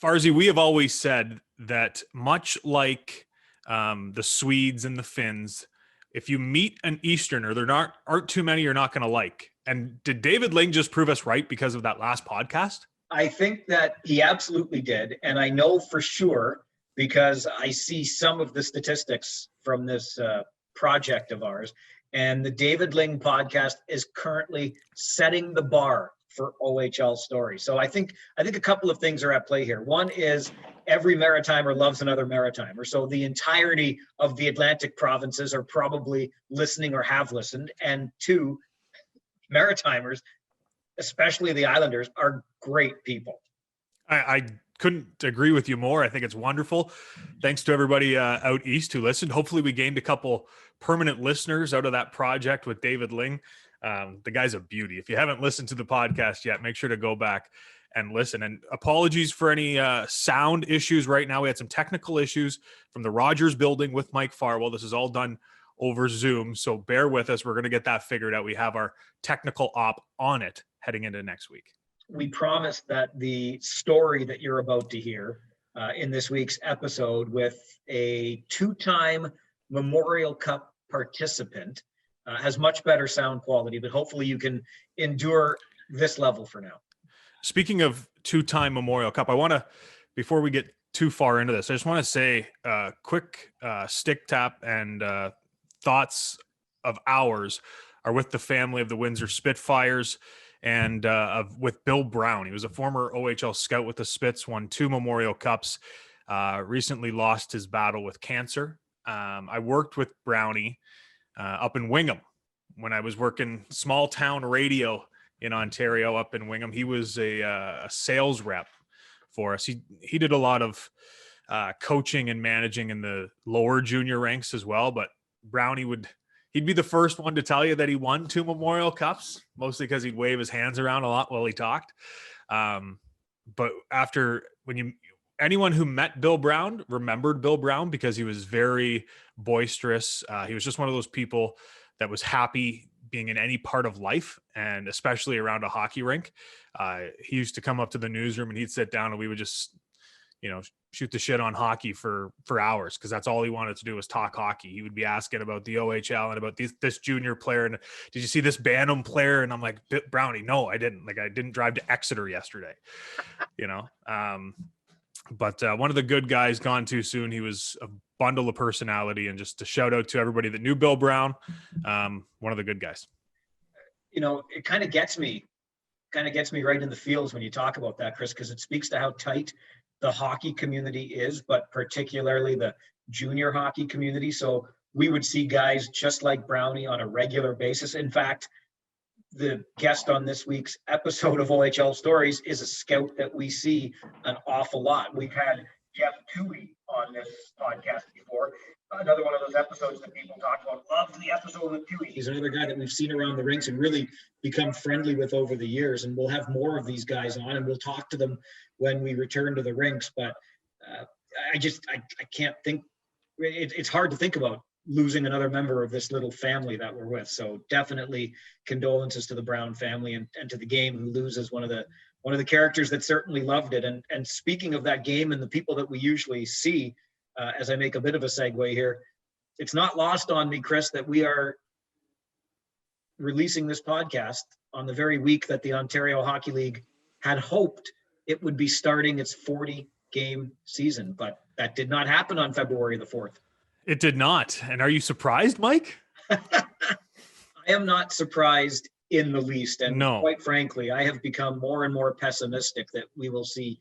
Farzy, we have always said that much like the Swedes and the Finns, if you meet an Easterner, there aren't too many you're not going to like. And did David Ling just prove us right because of that last podcast? I think that he absolutely did. And I know for sure because I see some of the statistics from this project of ours. And the David Ling podcast is currently setting the bar for OHL Stories. So I think a couple of things are at play here. One is every Maritimer loves another Maritimer. So the entirety of the Atlantic provinces are probably listening or have listened. And two, Maritimers, especially the Islanders, are great people. I couldn't agree with you more. I think it's wonderful. Thanks to everybody out east who listened. Hopefully we gained a couple permanent listeners out of that project with David Ling. The guy's a beauty. If you haven't listened to the podcast yet, make sure to go back and listen. And apologies for any sound issues right now. We had some technical issues from the Rogers building with Mike Farwell. This is all done over Zoom, so bear with us. We're going to get that figured out. We have our technical op on it heading into next week. We promise that the story that you're about to hear in this week's episode with a two-time Memorial Cup participant has much better sound quality, but hopefully you can endure this level for now. Speaking of two-time Memorial Cup, I want to, before we get too far into this, I just want to say a quick stick tap and thoughts of ours are with the family of the Windsor Spitfires and with Bill Brown. He was a former OHL scout with the Spits, won 2 Memorial Cups, recently lost his battle with cancer. I worked with Brownie up in Wingham when I was working small town radio in Ontario up in Wingham. He was a sales rep for us. He did a lot of coaching and managing in the lower junior ranks as well, but Brownie he'd be the first one to tell you that he won 2 Memorial Cups, mostly because he'd wave his hands around a lot while he talked. But anyone who met Bill Brown remembered Bill Brown because he was very boisterous. He was just one of those people that was happy being in any part of life, and especially around a hockey rink. He used to come up to the newsroom and he'd sit down and we would just, shoot the shit on hockey for hours, because that's all he wanted to do was talk hockey. He would be asking about the OHL and about this junior player. And did you see this Bantam player? And I'm like, Brownie, no, I didn't. Like, I didn't drive to Exeter yesterday, But one of the good guys gone too soon. He was a bundle of personality, and just a shout out to everybody that knew Bill Brown. One of the good guys. It kind of gets me right in the feels when you talk about that, Chris, because it speaks to how tight the hockey community is, but particularly the junior hockey community. So we would see guys just like Brownie on a regular basis. In fact, the guest on this week's episode of OHL Stories is a scout that we see an awful lot. We've had Jeff Toohey on this podcast before. Another one of those episodes that people talk about. Loved the episode with Toohey. He's another guy that we've seen around the rinks and really become friendly with over the years. And we'll have more of these guys on, and we'll talk to them when we return to the rinks. But I can't think. It's hard to think about losing another member of this little family that we're with. So definitely condolences to the Brown family and to the game, who loses one of the characters that certainly loved it. And speaking of that game and the people that we usually see, as I make a bit of a segue here, it's not lost on me, Chris, that we are releasing this podcast on the very week that the Ontario Hockey League had hoped it would be starting its 40-game season. But that did not happen on February the 4th. It did not. And are you surprised, Mike? I am not surprised in the least. And no. Quite frankly, I have become more and more pessimistic that we will see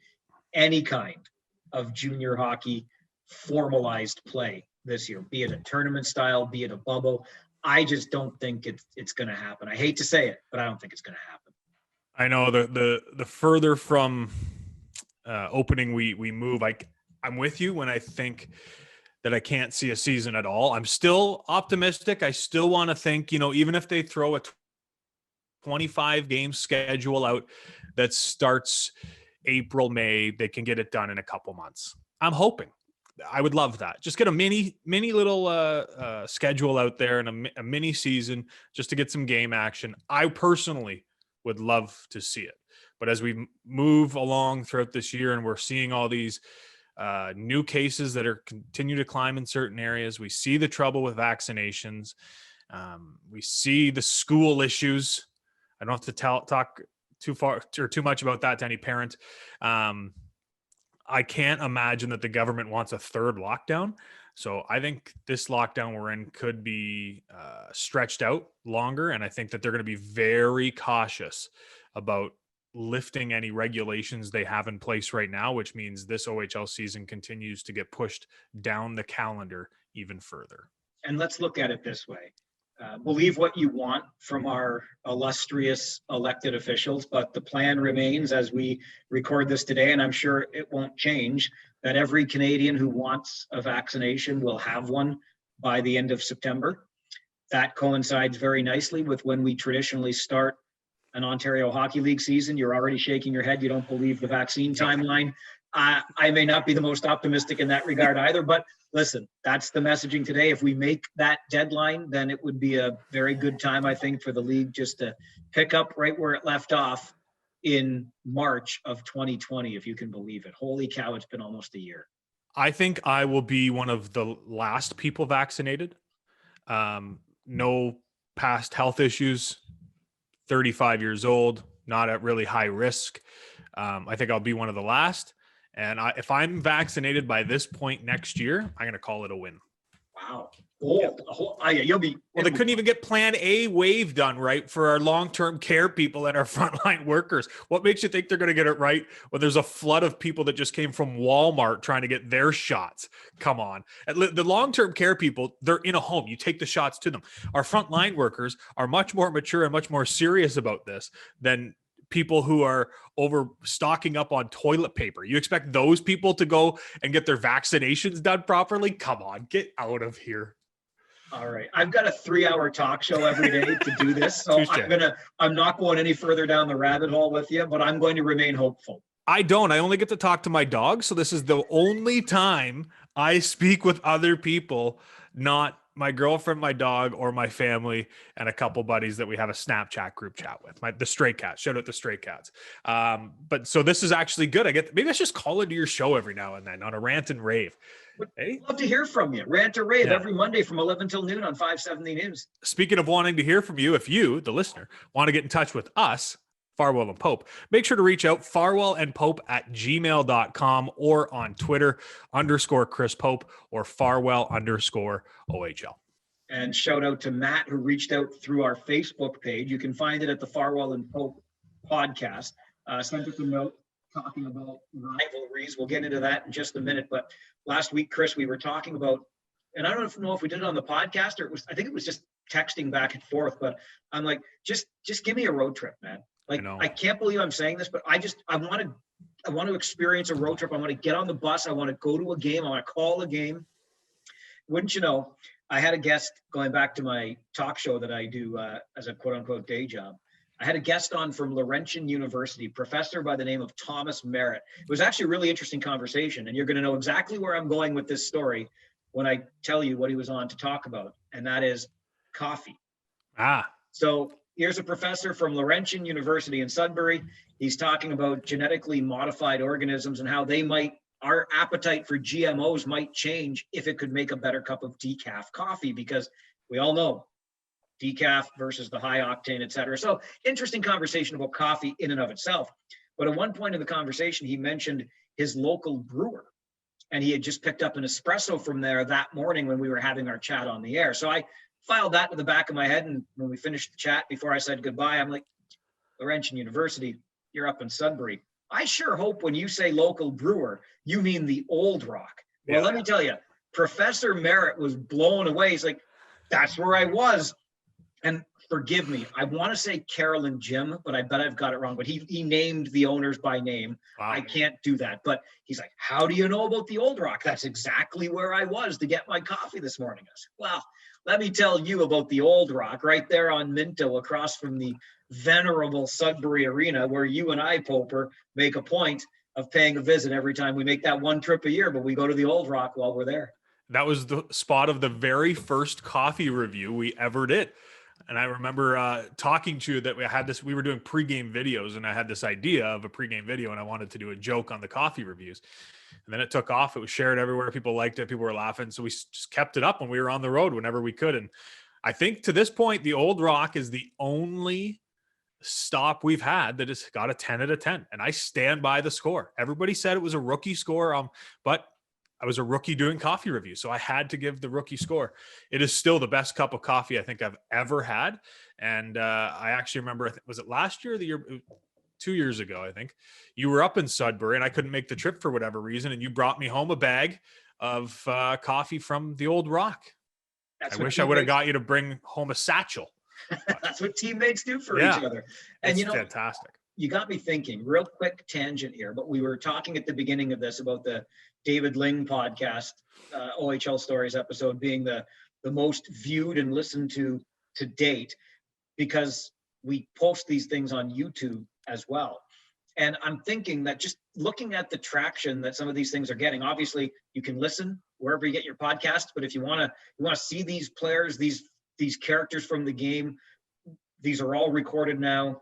any kind of junior hockey formalized play this year, be it a tournament style, be it a bubble. I just don't think it's going to happen. I hate to say it, but I don't think it's going to happen. I know the further from opening we move, I'm with you when I think that I can't see a season at all. I'm still optimistic. I still want to think, even if they throw a 25-game schedule out that starts April, May, they can get it done in a couple months. I'm hoping. I would love that. Just get a mini little schedule out there and a mini season just to get some game action. I personally would love to see it. But as we move along throughout this year and we're seeing all these new cases that are continue to climb in certain areas, we see the trouble with vaccinations. We see the school issues. I don't have to talk too far or too much about that to any parent. I can't imagine that the government wants a third lockdown. So I think this lockdown we're in could be stretched out longer. And I think that they're going to be very cautious about lifting any regulations they have in place right now, which means this OHL season continues to get pushed down the calendar even further. And let's look at it this way. Believe what you want from our illustrious elected officials, but the plan remains as we record this today, and I'm sure it won't change, that every Canadian who wants a vaccination will have one by the end of September. That coincides very nicely with when we traditionally start an Ontario Hockey League season. You're already shaking your head. You don't believe the vaccine timeline. I may not be the most optimistic in that regard either, but listen, that's the messaging today. If we make that deadline, then it would be a very good time, I think, for the league just to pick up right where it left off in March of 2020, if you can believe it. Holy cow, it's been almost a year. I think I will be one of the last people vaccinated. No past health issues, 35 years old, not at really high risk. I think I'll be one of the last. And if I'm vaccinated by this point next year, I'm going to call it a win. Wow. You'll be. Well, they couldn't even get Plan A wave done right for our long-term care people and our frontline workers. What makes you think they're going to get it right when there's a flood of people that just came from Walmart trying to get their shots? Come on. The long-term care people, they're in a home. You take the shots to them. Our frontline workers are much more mature and much more serious about this than people who are stocking up on toilet paper. You expect those people to go and get their vaccinations done properly? Come on, get out of here. All right. I've got a 3-hour talk show every day to do this. So I'm not going any further down the rabbit hole with you, but I'm going to remain hopeful. I only get to talk to my dog. So this is the only time I speak with other people, not my girlfriend, my dog, or my family, and a couple buddies that we have a Snapchat group chat with. The Stray Cats. Shout out the Stray Cats. But so this is actually good. Maybe I should just call into your show every now and then on a rant and rave. Hey? Love to hear from you. Rant or rave every Monday from 11 till noon on 570 News. Speaking of wanting to hear from you, if you, the listener, want to get in touch with us, Farwell and Pope, make sure to reach out farwellandpope@gmail.com or on Twitter _Chris Pope or Farwell_OHL. And shout out to Matt, who reached out through our Facebook page. You can find it at the Farwell and Pope podcast. Sent us a note talking about rivalries. We'll get into that in just a minute. But last week, Chris, we were talking about, and I don't know if we did it on the podcast or I think it was just texting back and forth, but I'm like, just give me a road trip, man. Like, I can't believe I'm saying this, but I want to experience a road trip. I want to get on the bus. I want to go to a game. I want to call a game. Wouldn't you know, I had a guest going back to my talk show that I do as a quote unquote day job. I had a guest on from Laurentian University, professor by the name of Thomas Merritt. It was actually a really interesting conversation, and you're going to know exactly where I'm going with this story when I tell you what he was on to talk about, and that is coffee. So here's a professor from Laurentian University in Sudbury. He's talking about genetically modified organisms and how our appetite for GMOs might change if it could make a better cup of decaf coffee, because we all know decaf versus the high octane, et cetera. So interesting conversation about coffee in and of itself. But at one point in the conversation, he mentioned his local brewer, and he had just picked up an espresso from there that morning when we were having our chat on the air. So I filed that to the back of my head, and when we finished the chat, before I said goodbye, I'm like, Laurentian University, you're up in Sudbury. I sure hope when you say local brewer, you mean the Old Rock. Well, let me tell you, Professor Merritt was blown away. He's like, that's where I was. And forgive me, I want to say Carol and Jim, but I bet I've got it wrong. But he named the owners by name. Wow. I can't do that. But he's like, how do you know about the Old Rock? That's exactly where I was to get my coffee this morning. I said, well, let me tell you about the Old Rock right there on Minto, across from the venerable Sudbury Arena, where you and I, Poper, make a point of paying a visit every time we make that one trip a year, but we go to the Old Rock while we're there. That was the spot of the very first coffee review we ever did. And I remember talking to you that we were doing pregame videos, and I had this idea of a pregame video, and I wanted to do a joke on the coffee reviews. And then it took off. It was shared everywhere. People liked it. People were laughing. So we just kept it up when we were on the road whenever we could. And I think to this point, the Old Rock is the only stop we've had that has got a 10 out of 10. And I stand by the score. Everybody said it was a rookie score, but I was a rookie doing coffee reviews, so I had to give the rookie score. It is still the best cup of coffee I think I've ever had. And I actually remember, was it last year or the year? 2 years ago, I think. You were up in Sudbury and I couldn't make the trip for whatever reason, and you brought me home a bag of coffee from the Old Rock. I wish I would have got you to bring home a satchel. That's what teammates do for each other. And it's fantastic. You got me thinking, real quick tangent here, but we were talking at the beginning of this about the David Ling podcast, OHL Stories episode being the most viewed and listened to date, because we post these things on YouTube as well. And I'm thinking that just looking at the traction that some of these things are getting, obviously you can listen wherever you get your podcasts, but if you want to see these players, these characters from the game, these are all recorded now,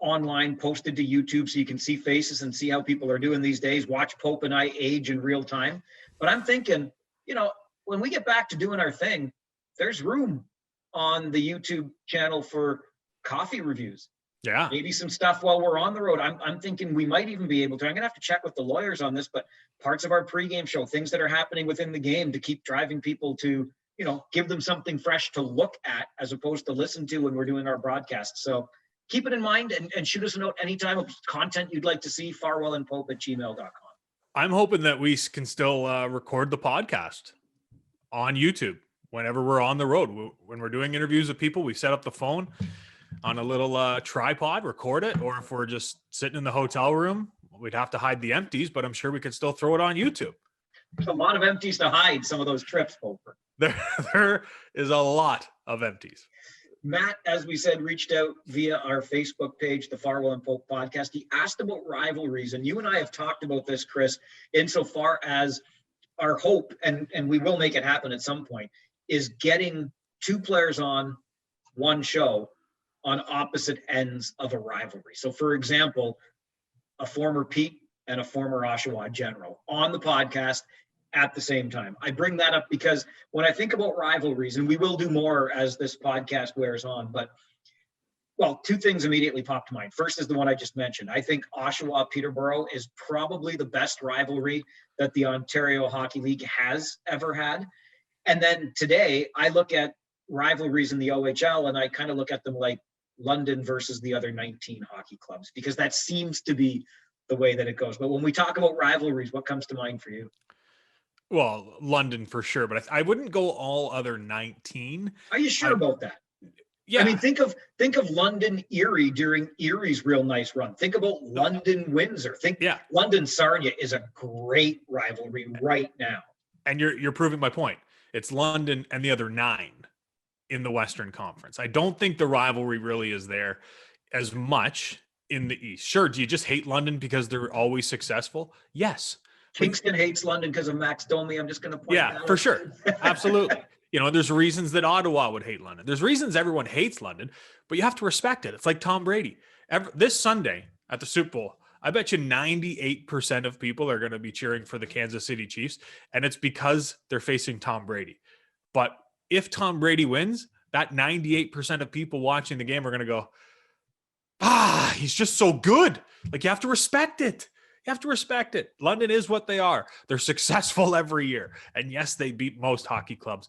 online, posted to YouTube, so you can see faces and see how people are doing these days. Watch Pope and I age in real time. But I'm thinking, when we get back to doing our thing, there's room on the YouTube channel for coffee reviews. Yeah. Maybe some stuff while we're on the road. I'm thinking we might even be able to. I'm going to have to check with the lawyers on this, but parts of our pregame show, things that are happening within the game to keep driving people to, give them something fresh to look at as opposed to listen to when we're doing our broadcasts. So keep it in mind and shoot us a note anytime of content you'd like to see, farwellandpope@gmail.com. I'm hoping that we can still record the podcast on YouTube whenever we're on the road. When we're doing interviews with people, we set up the phone on a little tripod, record it, or if we're just sitting in the hotel room, we'd have to hide the empties, but I'm sure we could still throw it on YouTube. There's a lot of empties to hide some of those trips, Poper. There is a lot of empties. Matt, as we said, reached out via our Facebook page, the Farwell and Pope podcast. He asked about rivalries, and you and I have talked about this, Chris, insofar as our hope, and we will make it happen at some point, is getting two players on one show on opposite ends of a rivalry. So, for example, a former Pete and a former Oshawa General on the podcast at the same time. I bring that up because when I think about rivalries, and we will do more as this podcast wears on, but, well, two things immediately pop to mind. First is the one I just mentioned. I think Oshawa-Peterborough is probably the best rivalry that the Ontario Hockey League has ever had. And then today, I look at rivalries in the OHL, and I kind of look at them like London versus the other 19 hockey clubs, because that seems to be the way that it goes. But when we talk about rivalries, what comes to mind for you? Well, London for sure, but I wouldn't go all other 19. Are you sure about that? Yeah. I mean, think of London Erie during Erie's real nice run. Think about London Windsor. London Sarnia is a great rivalry right now. And you're proving my point. It's London and the other 9 in the Western Conference. I don't think the rivalry really is there as much in the East. Sure, do you just hate London because they're always successful? Yes. Kingston hates London because of Max Domi. I'm just going to point that out. Yeah, for sure. Absolutely. There's reasons that Ottawa would hate London. There's reasons everyone hates London, but you have to respect it. It's like Tom Brady. This Sunday at the Super Bowl, I bet you 98% of people are going to be cheering for the Kansas City Chiefs, and it's because they're facing Tom Brady. But if Tom Brady wins, that 98% of people watching the game are going to go, he's just so good. Like, you have to respect it. You have to respect it. London is what they are. They're successful every year. And yes, they beat most hockey clubs.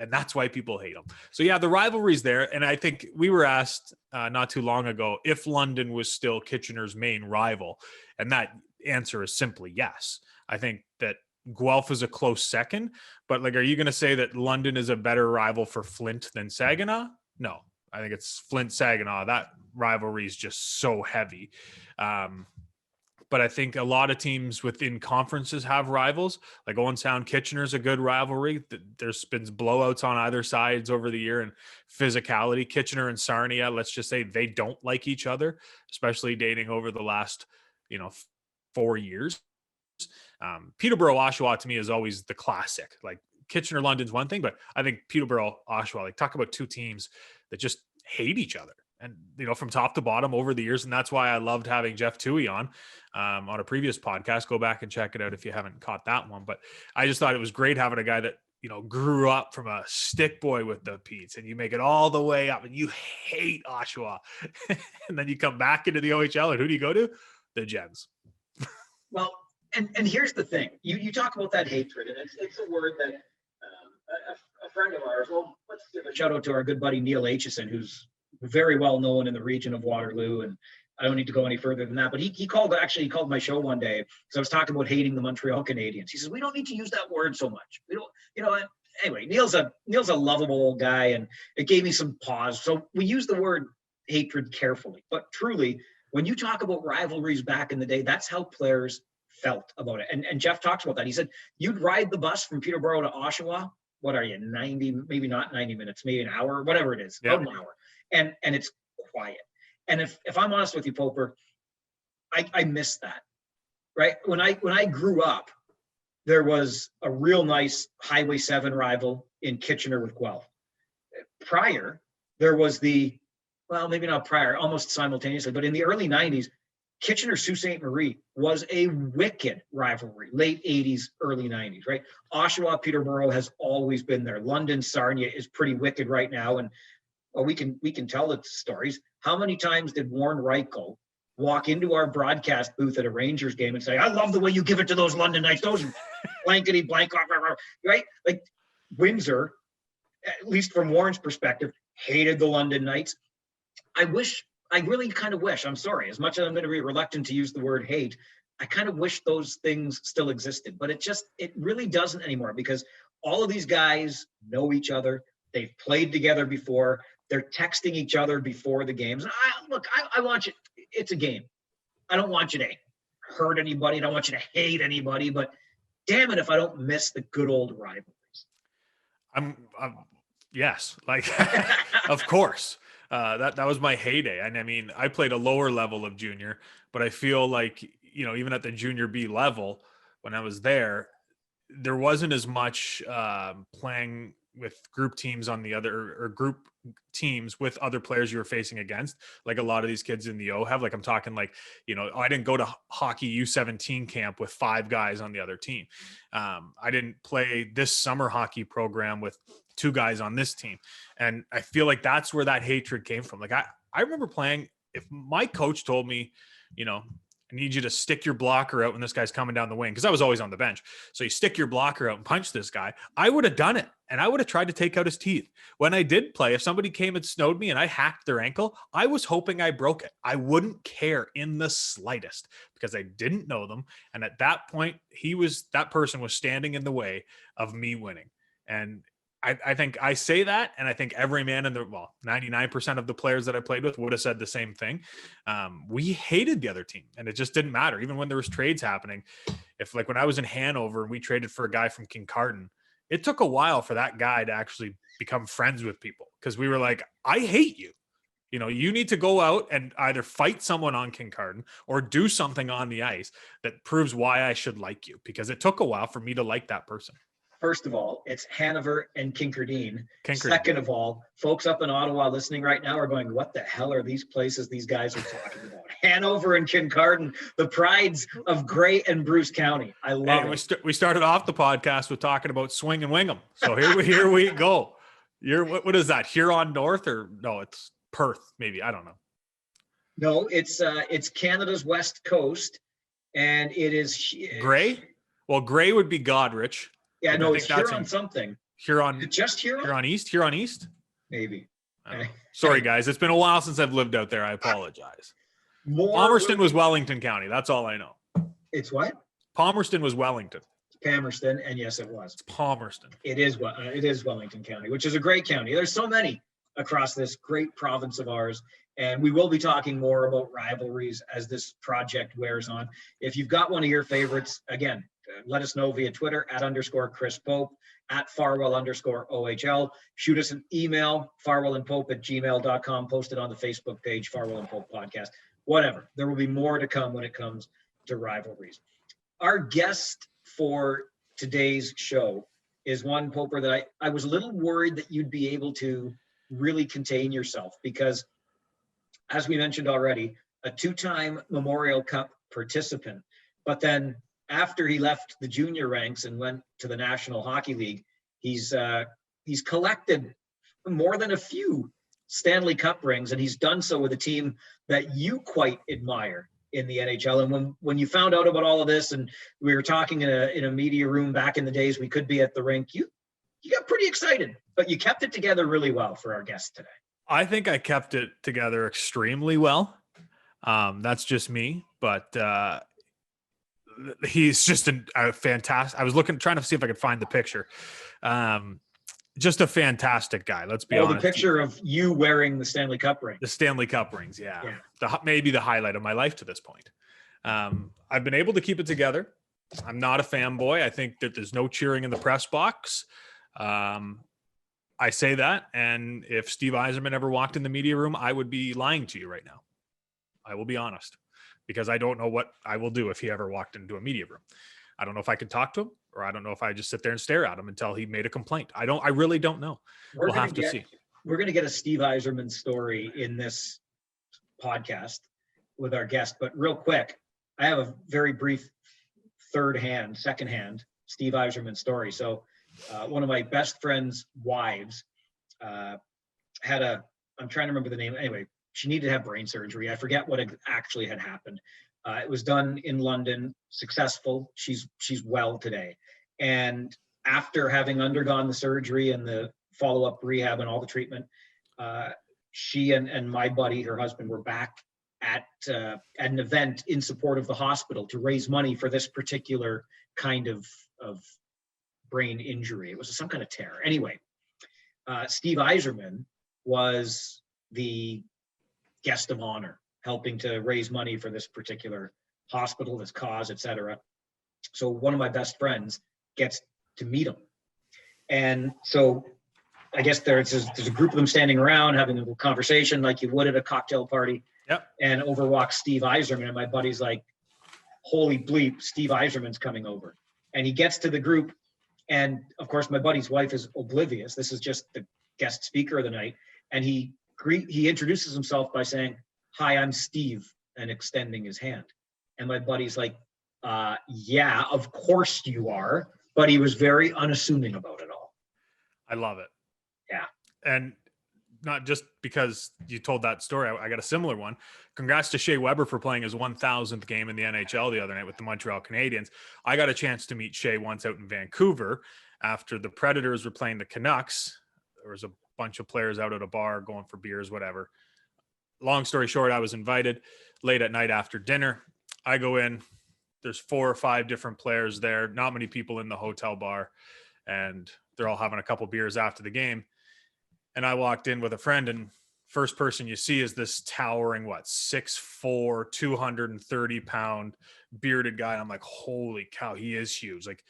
And that's why people hate them. So yeah, the rivalry's there. And I think we were asked not too long ago if London was still Kitchener's main rival. And that answer is simply yes. I think that Guelph is a close second. But are you going to say that London is a better rival for Flint than Saginaw? No. I think it's Flint-Saginaw. That rivalry is just so heavy. But I think a lot of teams within conferences have rivals. Like Owen Sound Kitchener's a good rivalry. There's been blowouts on either sides over the year and physicality. Kitchener and Sarnia, let's just say they don't like each other, especially dating over the last, 4 years. Peterborough, Oshawa to me is always the classic. Like Kitchener, London's one thing, but I think Peterborough, Oshawa, talk about two teams that just hate each other. And, from top to bottom over the years. And that's why I loved having Jeff Toohey on a previous podcast. Go back and check it out if you haven't caught that one. But I just thought it was great having a guy that, grew up from a stick boy with the Petes, and you make it all the way up and you hate Oshawa. And then you come back into the OHL, and who do you go to? The Gens. Well, and here's the thing. You talk about that hatred, and it's a word that a friend of ours, well, let's give a shout out to our good buddy Neil Aitchison, who's very well known in the region of Waterloo, and I don't need to go any further than that. But he called my show one day because I was talking about hating the Montreal Canadiens. He says, we don't need to use that word so much. We don't, anyway, Neil's a lovable old guy, and it gave me some pause. So we use the word hatred carefully. But truly, when you talk about rivalries back in the day, that's how players felt about it. And Jeff talks about that. He said, you'd ride the bus from Peterborough to Oshawa. What are you, 90, maybe not 90 minutes, maybe an hour, whatever it is, about an hour. And it's quiet. And if I'm honest with you, Poper, I miss that, right? When I grew up, there was a real nice Highway 7 rival in Kitchener with Guelph. Prior, there was maybe not prior, almost simultaneously, but in the early 90s, Kitchener Sault Ste. Marie was a wicked rivalry, late 80s, early 90s, right? Oshawa, Peterborough has always been there. London, Sarnia is pretty wicked right now. And we can tell the stories. How many times did Warren Reichel walk into our broadcast booth at a Rangers game and say, I love the way you give it to those London Knights, those blankety blank, right? Like Windsor, at least from Warren's perspective, hated the London Knights. I really kind of wish, I'm sorry, as much as I'm going to be reluctant to use the word hate, I kind of wish those things still existed, but it really doesn't anymore, because all of these guys know each other. They've played together before. They're texting each other before the games. I want you, it's a game. I don't want you to hurt anybody. I don't want you to hate anybody, but damn it if I don't miss the good old rivalries. Yes, like, of course. That was my heyday. And I mean, I played a lower level of junior, but I feel like, even at the junior B level, when I was there wasn't as much playing with group teams on the other, or group teams with other players you were facing against, like a lot of these kids in the O have. Like, I'm talking like, I didn't go to hockey U17 camp with 5 guys on the other team. I didn't play this summer hockey program with 2 guys on this team. And I feel like that's where that hatred came from. Like, I remember playing, if my coach told me, I need you to stick your blocker out when this guy's coming down the wing, because I was always on the bench. So you stick your blocker out and punch this guy. I would have done it, and I would have tried to take out his teeth. When I did play, if somebody came and snowed me and I hacked their ankle, I was hoping I broke it. I wouldn't care in the slightest, because I didn't know them. And at that point, that person was standing in the way of me winning. And I think I say that, and I think every man 99% of the players that I played with would have said the same thing. We hated the other team, and it just didn't matter. Even when there was trades happening, if like when I was in Hanover and we traded for a guy from Kincardine, it took a while for that guy to actually become friends with people, because we were like, I hate you. You need to go out and either fight someone on Kincardine or do something on the ice that proves why I should like you, because it took a while for me to like that person. First of all, it's Hanover and Kincardine. Second of all, folks up in Ottawa listening right now are going, what the hell are these places these guys are talking about? Hanover and Kincardine, the prides of Grey and Bruce County. I love it. We started off the podcast with talking about Swing and Wingham. So here we go. What is that? Huron North, or no, it's Perth, maybe. I don't know. No, it's Canada's West Coast, and it is Grey? Well, Grey would be Godrich. Yeah, no, it's Huron something. Huron. Just Huron? Huron East? Maybe. Sorry, guys. It's been a while since I've lived out there. I apologize. Palmerston was Wellington County. That's all I know. It's what? Palmerston was Wellington. Palmerston, and yes, it was. It's Palmerston. It is Wellington County, which is a great county. There's so many across this great province of ours, and we will be talking more about rivalries as this project wears on. If you've got one of your favorites, again, let us know via Twitter @_Chris Pope, @Farwell_OHL. Shoot us an email, farwellandpope@gmail.com. Post it on the Facebook page, Farwell and Pope Podcast. Whatever. There will be more to come when it comes to rivalries. Our guest for today's show is one, Poper, that I was a little worried that you'd be able to really contain yourself, because as we mentioned already, a 2-time Memorial Cup participant, but then after he left the junior ranks and went to the National Hockey League, he's collected more than a few Stanley Cup rings, and he's done so with a team that you quite admire in the NHL. And when you found out about all of this, and we were talking in a media room back in the days we could be at the rink, you got pretty excited, but you kept it together really well for our guest today. I think I kept it together extremely well. That's just me, but he's just a fantastic. I was trying to see if I could find the picture. Just a fantastic guy. Let's be honest. The picture of you wearing the Stanley Cup ring. The Stanley Cup rings, yeah. Maybe the highlight of my life to this point. I've been able to keep it together. I'm not a fanboy. I think that there's no cheering in the press box. I say that, and if Steve Yzerman ever walked in the media room, I would be lying to you right now. I will be honest, because I don't know what I will do if he ever walked into a media room. I don't know if I could talk to him, or I don't know if I just sit there and stare at him until he made a complaint. I really don't know. We'll have to see. We're going to get a Steve Yzerman story in this podcast with our guest, but real quick, I have a very brief second-hand Steve Yzerman story. So one of my best friend's wives I'm trying to remember the name. Anyway, she needed to have brain surgery. I forget what actually had happened. It was done in London, successful. She's well today. And after having undergone the surgery and the follow-up rehab and all the treatment, she and my buddy, her husband, were back at an event in support of the hospital to raise money for this particular kind of brain injury. It was some kind of tear. Anyway, Steve Yzerman was the guest of honor, helping to raise money for this particular hospital, this cause, etc. So one of my best friends gets to meet him. And so I guess there's a group of them standing around having a conversation like you would at a cocktail party. Yep. And over walks Steve Yzerman, and my buddy's like, holy bleep, Steve Yzerman's coming over. And he gets to the group, and of course my buddy's wife is oblivious. This is just the guest speaker of the night. And he introduces himself by saying, "Hi, I'm Steve," and extending his hand. And my buddy's like, yeah, of course you are. But he was very unassuming about it all. I love it. Yeah. And not just because you told that story, I got a similar one. Congrats to Shea Weber for playing his 1,000th game in the NHL the other night with the Montreal Canadiens. I got a chance to meet Shea once out in Vancouver after the Predators were playing the Canucks. There was a bunch of players out at a bar going for beers, whatever. Long story short, I was invited late at night after dinner. I go in. There's 4 or 5 different players there, not many people in the hotel bar, and they're all having a couple beers after the game. And I walked in with a friend, and first person you see is this towering, 6'4", 230-pound bearded guy. And I'm like, holy cow, he is huge. Like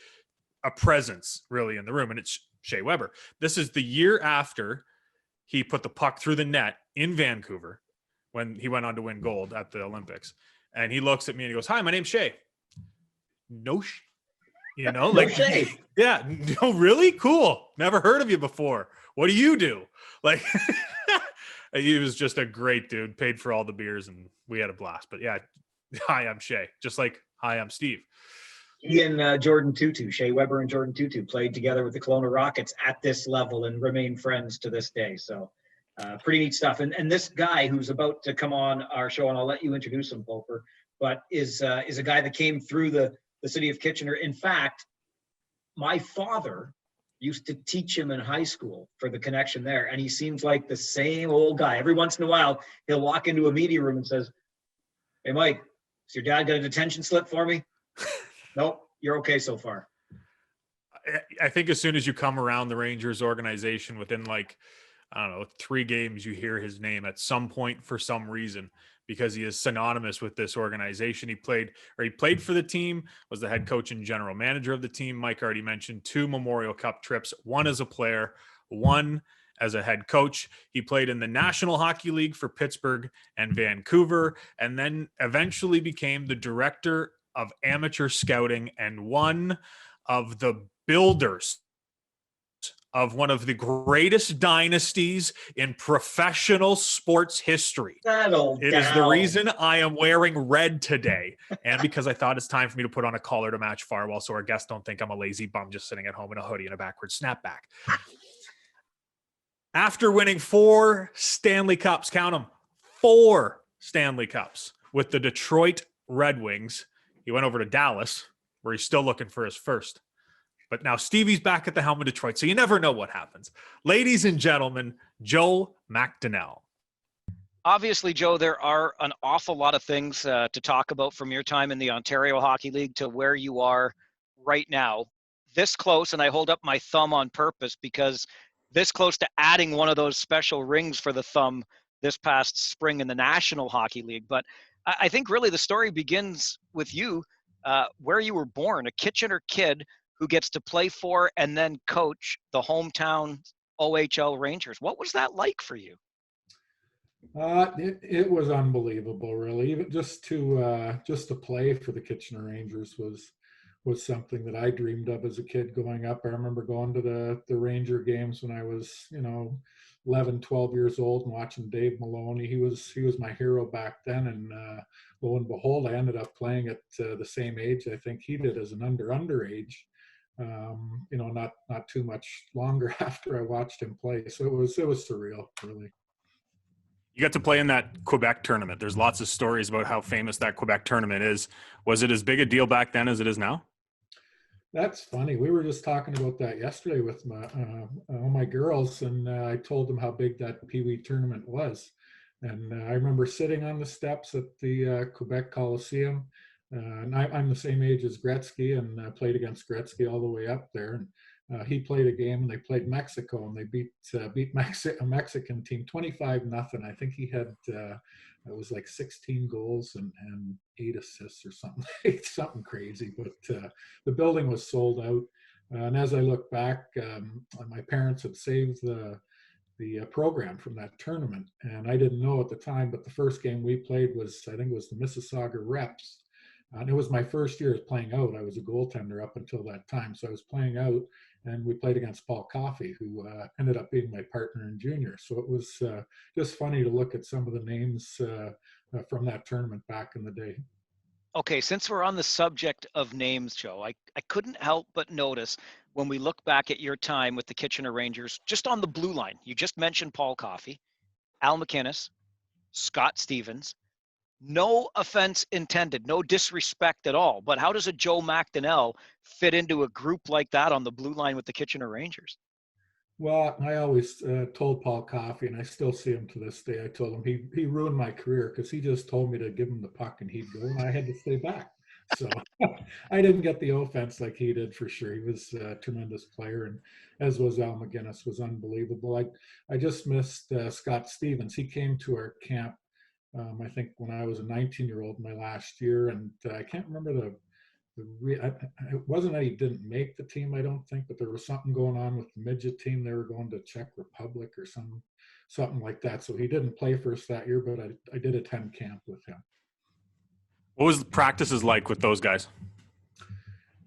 a presence really in the room. And it's Shea Weber. This is the year after he put the puck through the net in Vancouver when he went on to win gold at the Olympics. And he looks at me and he goes, "Hi, my name's Shea." No, like, Shea. Yeah, no, really cool. Never heard of you before. What do you do? Like, he was just a great dude, paid for all the beers, and we had a blast. But yeah, hi, I'm Shea. Just like, hi, I'm Steve. He and Jordan Tutu, Shea Weber and Jordan Tutu, played together with the Kelowna Rockets at this level and remain friends to this day. So pretty neat stuff. And this guy who's about to come on our show, and I'll let you introduce him, Poper, but is a guy that came through the city of Kitchener. In fact, my father used to teach him in high school for the connection there. And he seems like the same old guy. Every once in a while, he'll walk into a media room and says, "Hey, Mike, has your dad got a detention slip for me?" Nope, you're okay so far. I think as soon as you come around the Rangers organization, within 3 games, you hear his name at some point for some reason, because he is synonymous with this organization. He played for the team, was the head coach and general manager of the team. Mike already mentioned 2 Memorial Cup trips, 1 as a player, 1 as a head coach. He played in the National Hockey League for Pittsburgh and Vancouver, and then eventually became the director of amateur scouting and one of the builders of one of the greatest dynasties in professional sports history. Settle It is the down. reason I am wearing red today, and because I thought it's time for me to put on a collar to match Farwell so our guests don't think I'm a lazy bum just sitting at home in a hoodie and a backward snapback. After winning 4 Stanley Cups, count them, 4 Stanley Cups with the Detroit Red Wings, he went over to Dallas, where he's still looking for his first. But now Stevie's back at the helm of Detroit, so you never know what happens. Ladies and gentlemen, Joe McDonnell. Obviously, Joe, there are an awful lot of things to talk about from your time in the Ontario Hockey League to where you are right now. This close, and I hold up my thumb on purpose because this close to adding one of those special rings for the thumb this past spring in the National Hockey League. But I think really the story begins with you, where you were born, a Kitchener kid who gets to play for and then coach the hometown OHL Rangers. What was that like for you? It was unbelievable, really. Even just to play for the Kitchener Rangers was something that I dreamed of as a kid growing up. I remember going to the Ranger games when I was 11, 12 years old and watching Dave Maloney. He was my hero back then, and lo and behold, I ended up playing at the same age I think he did as an underage. Not too much longer after I watched him play. So it was surreal, really. You got to play in that Quebec tournament. There's lots of stories about how famous that Quebec tournament is. Was it as big a deal back then as it is now? That's funny. We were just talking about that yesterday with all my girls, and I told them how big that Pee Wee tournament was. And I remember sitting on the steps at the Quebec Coliseum. And I'm the same age as Gretzky, and played against Gretzky all the way up there. And he played a game, and they played Mexico, and they beat a Mexican team 25-0. I think he had it was like 16 goals and 8 assists or something something crazy. But the building was sold out. And as I look back, my parents had saved the program from that tournament, and I didn't know at the time. But the first game we played was, I think it was the Mississauga Reps. And it was my first year playing out. I was a goaltender up until that time. So I was playing out, and we played against Paul Coffey, who ended up being my partner in junior. So it was just funny to look at some of the names from that tournament back in the day. Okay, since we're on the subject of names, Joe, I couldn't help but notice when we look back at your time with the Kitchener Rangers, just on the blue line, you just mentioned Paul Coffey, Al MacInnis, Scott Stevens. No offense intended, no disrespect at all. But how does a Joe McDonnell fit into a group like that on the blue line with the Kitchener Rangers? Well, I always told Paul Coffey, and I still see him to this day. I told him he ruined my career because he just told me to give him the puck and he'd go, and I had to stay back. So I didn't get the offense like he did, for sure. He was a tremendous player, and as was Al MacInnis, was unbelievable. I just missed Scott Stevens. He came to our camp. I think when I was a 19-year-old my last year, and I can't remember it wasn't that he didn't make the team, I don't think, but there was something going on with the midget team. They were going to Czech Republic or something like that. So he didn't play for us that year, but I did attend camp with him. What was the practices like with those guys?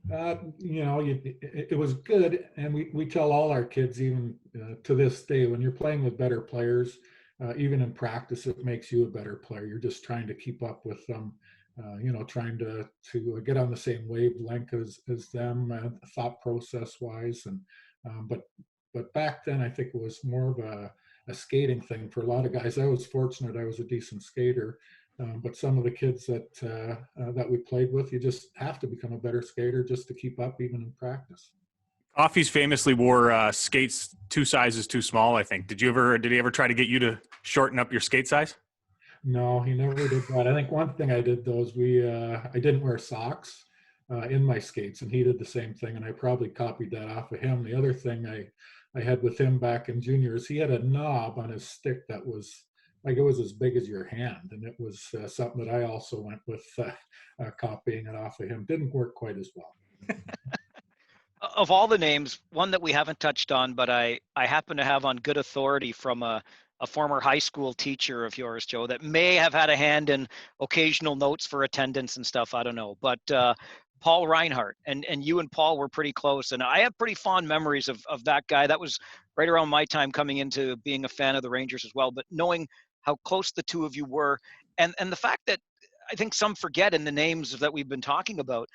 It was good, and we tell all our kids, even to this day, when you're playing with better players, even in practice, it makes you a better player. You're just trying to keep up with them, trying to get on the same wavelength as them, thought process wise. And but back then, I think it was more of a skating thing for a lot of guys. I was fortunate; I was a decent skater. But some of the kids that we played with, you just have to become a better skater just to keep up, even in practice. Coffey's famously wore skates 2 sizes too small, I think. Did he ever try to get you to shorten up your skate size? No, he never did that. I think one thing I did though is I didn't wear socks in my skates, and he did the same thing, and I probably copied that off of him. The other thing I had with him back in juniors, he had a knob on his stick that was like, it was as big as your hand, and it was something that I also went with copying it off of him. Didn't work quite as well. Of all the names, one that we haven't touched on, but I happen to have on good authority from a former high school teacher of yours, Joe, that may have had a hand in occasional notes for attendance and stuff. I don't know. But Paul Reinhart, and you and Paul were pretty close, and I have pretty fond memories of that guy. That was right around my time coming into being a fan of the Rangers as well. But knowing how close the two of you were, and the fact that I think some forget in the names that we've been talking about,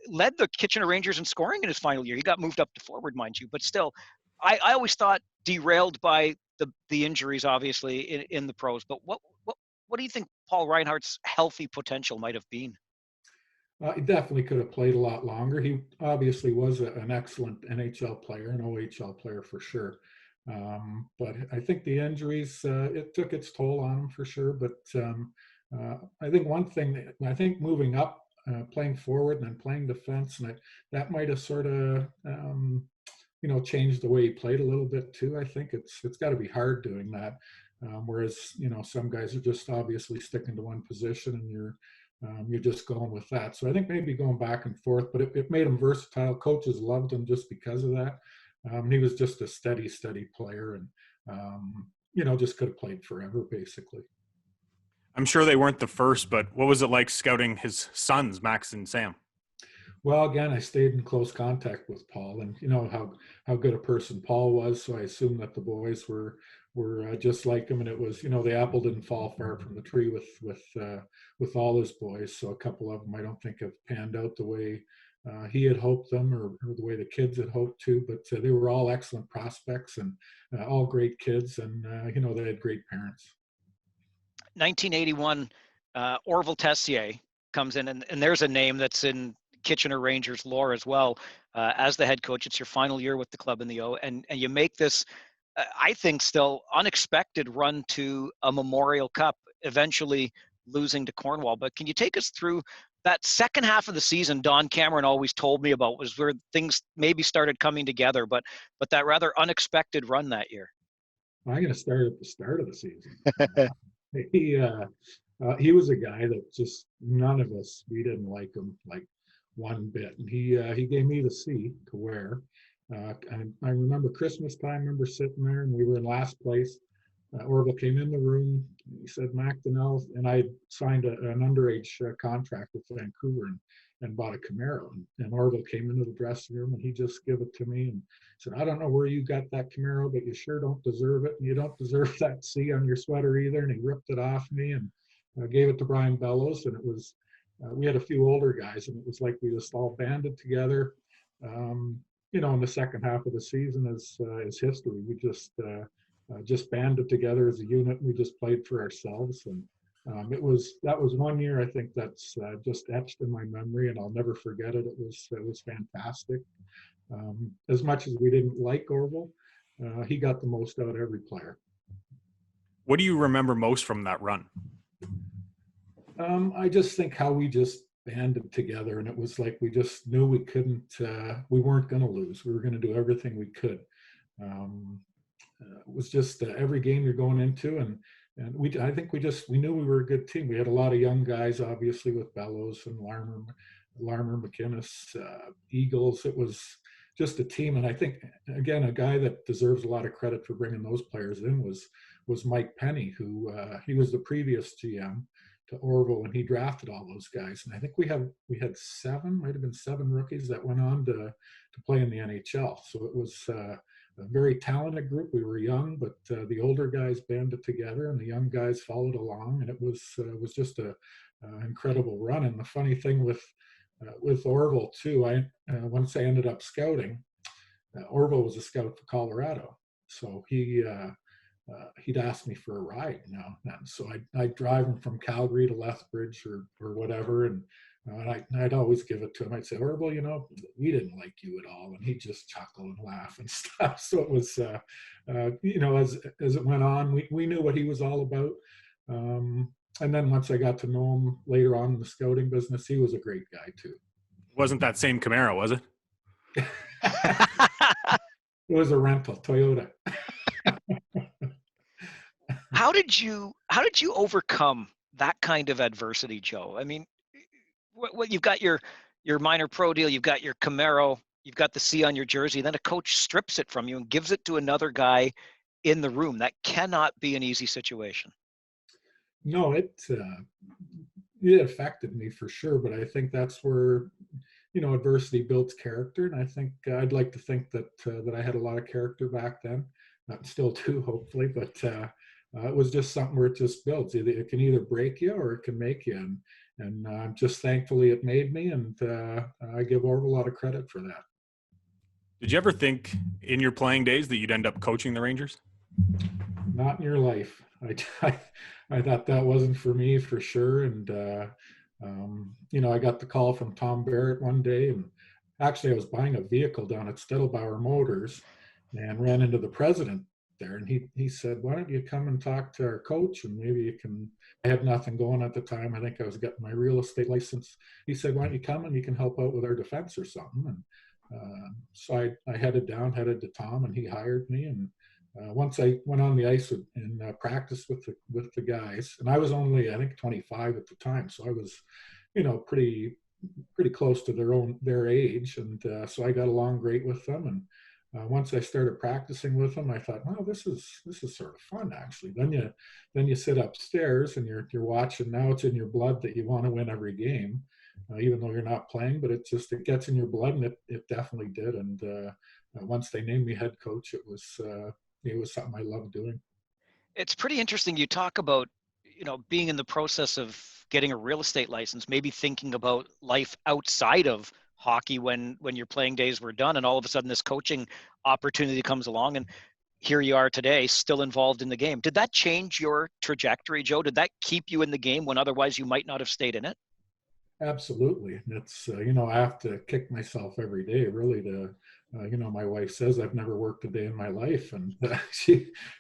led the Kitchener Rangers in scoring in his final year. He got moved up to forward, mind you, but still, I always thought derailed by the injuries, obviously in the pros. But what do you think Paul Reinhart's healthy potential might have been? He definitely could have played a lot longer. He obviously was an excellent NHL player, an OHL player for sure. But I think the injuries, it took its toll on him for sure. But I think one thing, I think moving up, playing forward and then playing defense, and that might have sort of, changed the way he played a little bit too. I think it's got to be hard doing that. Whereas, some guys are just obviously sticking to one position, and you're just going with that. So I think maybe going back and forth, but it made him versatile. Coaches loved him just because of that. He was just a steady player, and just could have played forever basically. I'm sure they weren't the first, but what was it like scouting his sons, Max and Sam? Well, again, I stayed in close contact with Paul, and how good a person Paul was. So I assumed that the boys were just like him, and it was the apple didn't fall far from the tree with all his boys. So a couple of them I don't think have panned out the way he had hoped them, or the way the kids had hoped to. But they were all excellent prospects, and all great kids, and they had great parents. 1981, Orville Tessier comes in, and there's a name that's in Kitchener Rangers lore as well. As the head coach, it's your final year with the club in the O, and you make this, I think, still unexpected run to a Memorial Cup, eventually losing to Cornwall. But can you take us through that second half of the season? Don Cameron always told me about was where things maybe started coming together, but that rather unexpected run that year. I'm going to start at the start of the season. He was a guy that just none of us, we didn't like him like one bit, and he gave me the C to wear. And I remember Christmas time. I remember sitting there, and we were in last place. Orville came in the room. He said, McDonnell, and I signed an underage contract with Vancouver and bought a Camaro. And Orville came into the dressing room, and he just gave it to me and said, I don't know where you got that Camaro, but you sure don't deserve it. And you don't deserve that C on your sweater either. And he ripped it off me and gave it to Brian Bellows. And it was, we had a few older guys, and it was like we just all banded together. In the second half of the season is history. We just banded together as a unit, and we just played for ourselves. And that was one year I think that's just etched in my memory, and I'll never forget it. It was fantastic. As much as we didn't like Orville, he got the most out of every player. What do you remember most from that run? I just think how we just banded together, and it was like we just knew we weren't going to lose. We were going to do everything we could. It was just every game you're going into, and I think we knew we were a good team. We had a lot of young guys, obviously, with Bellows and Larmer, McInnes, Eagles. It was just a team, and I think again a guy that deserves a lot of credit for bringing those players in was Mike Penny, who he was the previous GM to Orville, and he drafted all those guys. And I think we had might have been seven rookies that went on to play in the NHL. So it was a very talented group. We were young, but the older guys banded together, and the young guys followed along, and it was just a incredible run. And the funny thing with Orville too, once I ended up scouting, Orville was a scout for Colorado, so he'd ask me for a ride now. And so I'd drive him from Calgary to Lethbridge or whatever, and I'd always give it to him. I'd say, Orville, we didn't like you at all, and he'd just chuckle and laugh and stuff. So it was, as it went on, we knew what he was all about. And then once I got to know him later on in the scouting business, he was a great guy too. Wasn't that same Camaro, was it? It was a rental Toyota. How did you overcome that kind of adversity, Joe? I mean, what you've got your minor pro deal, you've got your Camaro, you've got the C on your jersey, then a coach strips it from you and gives it to another guy in the room. That cannot be an easy situation. No, it affected me for sure, but I think that's where adversity builds character, and I think I'd like to think that that I had a lot of character back then. Still do, hopefully, but it was just something where it just builds. It can either break you or it can make you, and just thankfully it made me, and I give over a lot of credit for that. Did you ever think in your playing days that you'd end up coaching the Rangers? Not in your life. I thought that wasn't for me for sure, and I got the call from Tom Barrett one day, and actually I was buying a vehicle down at Stedelbauer Motors and ran into the president there, and he said, "Why don't you come and talk to our coach, and maybe you can." I had nothing going at the time. I think I was getting my real estate license. He said, "Why don't you come and you can help out with our defense or something?" And so I headed to Tom, and he hired me. And once I went on the ice and practiced with the guys, and I was only, I think, 25 at the time, so I was, pretty close to their age, and so I got along great with them. And once I started practicing with them, I thought, "Wow, this is sort of fun, actually." Then you sit upstairs and you're watching. Now it's in your blood that you want to win every game, even though you're not playing. But it gets in your blood, and it definitely did. And once they named me head coach, it was something I loved doing. It's pretty interesting. You talk about, being in the process of getting a real estate license, maybe thinking about life outside of hockey when your playing days were done, and all of a sudden this coaching opportunity comes along, and here you are today, still involved in the game. Did that change your trajectory, Joe? Did that keep you in the game when otherwise you might not have stayed in it? Absolutely. And it's, I have to kick myself every day, really, to, my wife says I've never worked a day in my life, and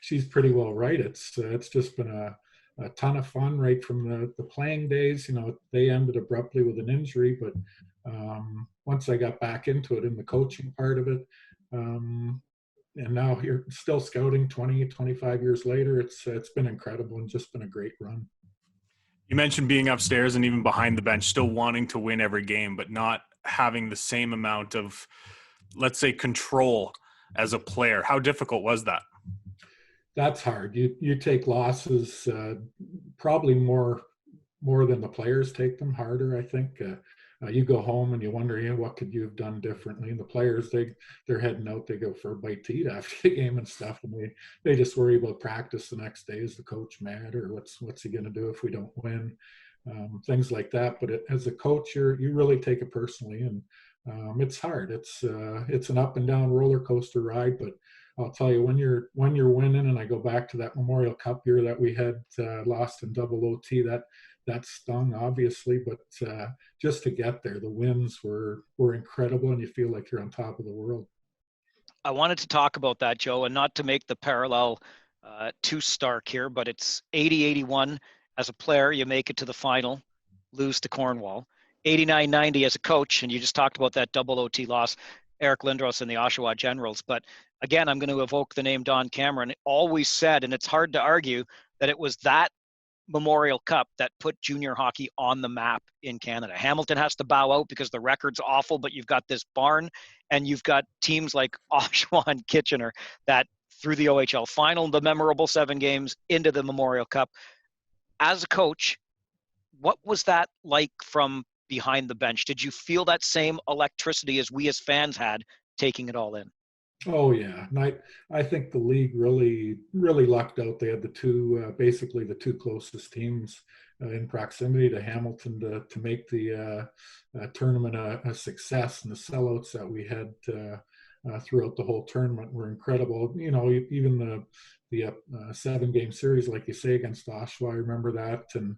she's pretty well right. It's just been a ton of fun right from the playing days. They ended abruptly with an injury, but once I got back into it in the coaching part of it, and now you're still scouting 25 years later, it's been incredible and just been a great run. You mentioned being upstairs and even behind the bench, still wanting to win every game, but not having the same amount of, let's say, control as a player. How difficult was that? That's hard. You take losses probably more than the players take them. Harder, I think. You go home and you wonder, what could you have done differently? And the players, they're heading out. They go for a bite to eat after the game and stuff, and they just worry about practice the next day. Is the coach mad, or what's he going to do if we don't win? Things like that. But as a coach, you really take it personally, and it's hard. It's an up and down roller coaster ride. But I'll tell you, when you're winning, and I go back to that Memorial Cup year that we had lost in double OT, that stung, obviously, but just to get there, the wins were incredible, and you feel like you're on top of the world. I wanted to talk about that, Joe, and not to make the parallel too stark here, but it's 80-81 as a player, you make it to the final, lose to Cornwall. 89-90 as a coach, and you just talked about that double OT loss, Eric Lindros and the Oshawa Generals. But again, I'm going to evoke the name Don Cameron. Always said, and it's hard to argue, that it was that Memorial Cup that put junior hockey on the map in Canada. Hamilton has to bow out because the record's awful, but you've got this barn, and you've got teams like Oshawa and Kitchener that through the OHL final, the memorable 7 games, into the Memorial Cup. As a coach, what was that like from behind the bench? Did you feel that same electricity as we as fans had taking it all in? Oh yeah, and I think the league really lucked out. They had basically the two closest teams in proximity to Hamilton to make the tournament a success, and the sellouts that we had throughout the whole tournament were incredible. Even the 7-game series, like you say, against Oshawa, I remember that, and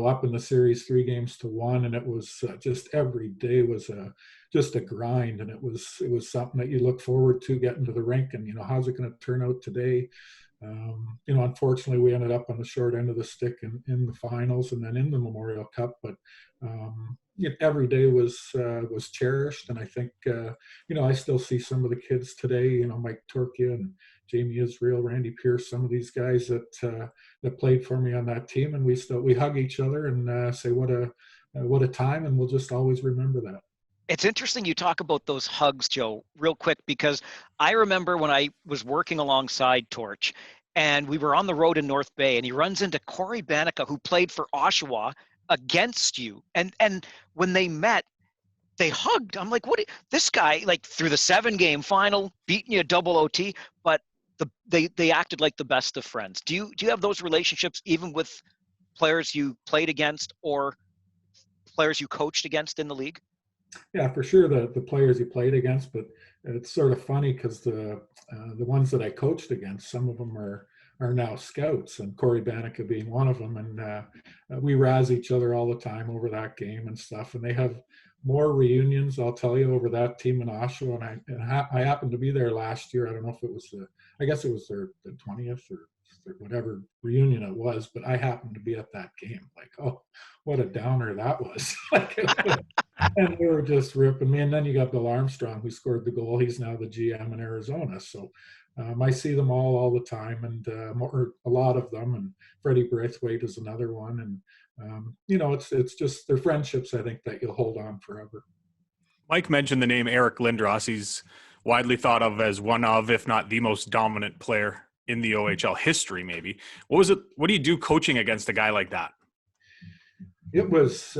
up in the series 3-1, and it was just every day was just a grind, and it was something that you look forward to getting to the rink, and how's it going to turn out today. Unfortunately, we ended up on the short end of the stick in the finals and then in the Memorial Cup, but every day was cherished, and I think I still see some of the kids today, Mike Turkia and Jamie Israel, Randy Pierce, some of these guys that played for me on that team, and we hug each other and say what a time, and we'll just always remember that. It's interesting you talk about those hugs, Joe, real quick, because I remember when I was working alongside Torch, and we were on the road in North Bay, and he runs into Corey Banica, who played for Oshawa, against you. And when they met, they hugged. I'm like, this guy, like through the 7-game final, beating you double OT, but they acted like the best of friends. Do you have those relationships even with players you played against or players you coached against in the league? Yeah, for sure. The players you played against, but it's sort of funny because the ones that I coached against, some of them are now scouts, and Corey Banica being one of them. And we razz each other all the time over that game and stuff. And they have more reunions, I'll tell you, over that team in Oshawa. I happened to be there last year. I don't know if it was I guess it was the 20th or whatever reunion it was, but I happened to be at that game. Like, oh, what a downer that was! Like, and they were just ripping me. And then you got Bill Armstrong, who scored the goal. He's now the GM in Arizona. So I see them all the time, and a lot of them. And Freddie Braithwaite is another one. And it's just their friendships, I think, that you'll hold on forever. Mike mentioned the name Eric Lindros. He's widely thought of as one of, if not the most dominant player in the OHL history, maybe. What do you do coaching against a guy like that? It was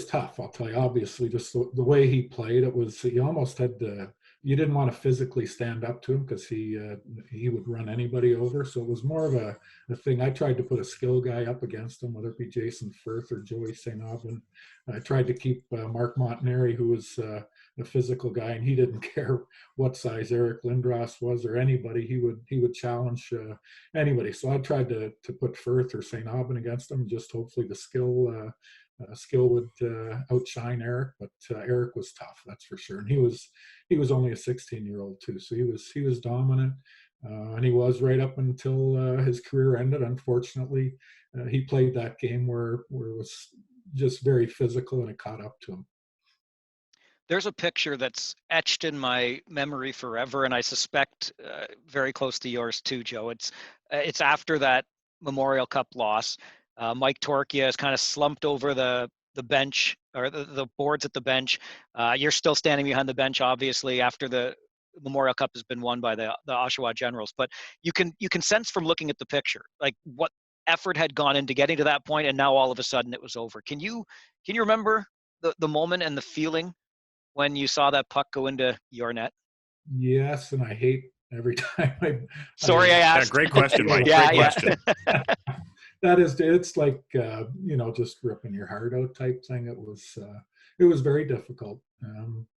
tough, I'll tell you. Obviously, just the way he played, you almost had to. You didn't want to physically stand up to him because he would run anybody over. So it was more of a thing. I tried to put a skill guy up against him, whether it be Jason Firth or Joey St. Aubin. I tried to keep Mark Montanari, who was a physical guy, and he didn't care what size Eric Lindros was or anybody. He would challenge anybody. So I tried to put Firth or St. Aubin against him, just hopefully the skill would outshine Eric. But Eric was tough, that's for sure. And he was only a 16-year-old too, so he was dominant, and he was right up until his career ended. Unfortunately, he played that game where it was just very physical, and it caught up to him. There's a picture that's etched in my memory forever, and I suspect very close to yours too, Joe. It's after that Memorial Cup loss. Mike Torkia is kind of slumped over the bench, or the boards at the bench. You're still standing behind the bench, obviously, after the Memorial Cup has been won by the Oshawa Generals. But you can sense from looking at the picture, like what effort had gone into getting to that point, and now all of a sudden it was over. Can you remember the moment and the feeling when you saw that puck go into your net? Yes, and I hate every time Sorry, I asked. Yeah, great question, Mike. Yeah, great question. It's like just ripping your heart out type thing. It was very difficult.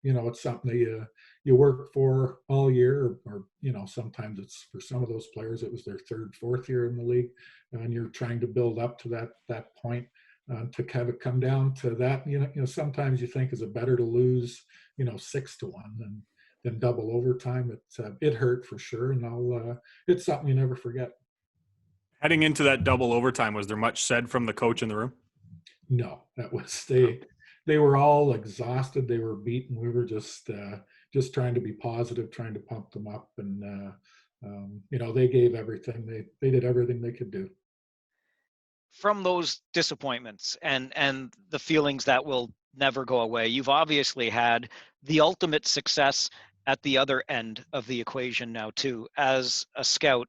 It's something that you work for all year, or sometimes it's, for some of those players, it was their third, fourth year in the league, and you're trying to build up to that point. To kind of come down to that, sometimes you think, is it better to lose 6-1 than double overtime? It hurt for sure, and it's something you never forget. Heading into that double overtime, was there much said from the coach in the room? No, that was they were all exhausted. They were beaten. We were just trying to be positive, trying to pump them up, and they gave everything. They did everything they could do. From those disappointments and the feelings that will never go away, you've obviously had the ultimate success at the other end of the equation now too, as a scout.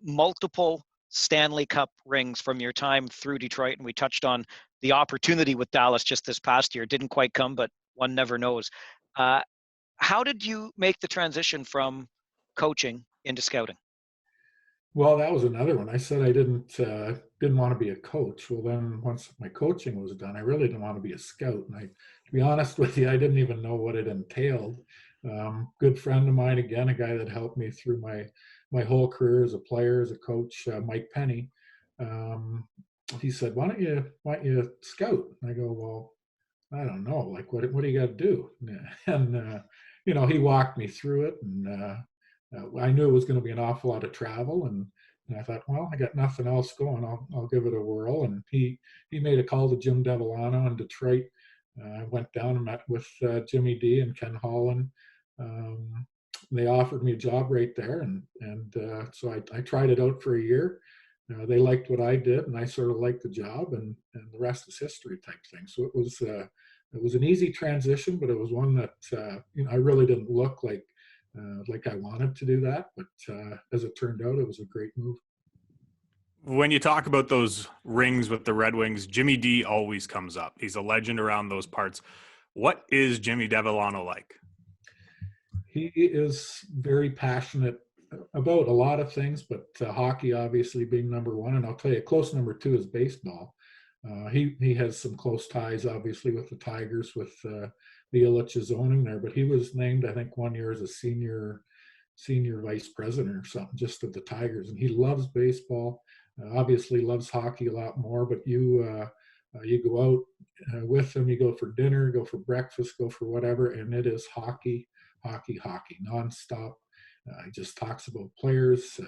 Multiple Stanley Cup rings from your time through Detroit, and we touched on the opportunity with Dallas just this past year. It didn't quite come, but one never knows. How did you make the transition from coaching into scouting? Well, that was another one. I said I didn't want to be a coach. Well, then once my coaching was done, I really didn't want to be a scout. And to be honest with you, I didn't even know what it entailed. Good friend of mine, again, a guy that helped me through my whole career as a player, as a coach, Mike Penny. He said, "Why don't you scout?" And I go, "Well, I don't know. Like, what do you got to do?" And he walked me through it, and I knew it was going to be an awful lot of travel, and I thought, well, I got nothing else going. I'll give it a whirl. And he made a call to Jim Devellano in Detroit. I went down and met with Jimmy D and Ken Holland. They offered me a job right there, and so I tried it out for a year. They liked what I did, and I sort of liked the job, and the rest is history type thing. So it was an easy transition, but it was one that I really didn't look like I wanted to do that, but as it turned out, it was a great move. When you talk about those rings with the Red Wings, Jimmy D always comes up. He's a legend around those parts. What is Jimmy Devillano like? He is very passionate about a lot of things, but hockey obviously being number one. And I'll tell you, close number two is baseball. He has some close ties, obviously, with the Tigers, with the Ilitches owning there. But he was named, I think, one year as a senior vice president or something, just of the Tigers. And he loves baseball. Obviously, loves hockey a lot more. But you go out with him, you go for dinner, go for breakfast, go for whatever, and it is hockey, nonstop. He just talks about players.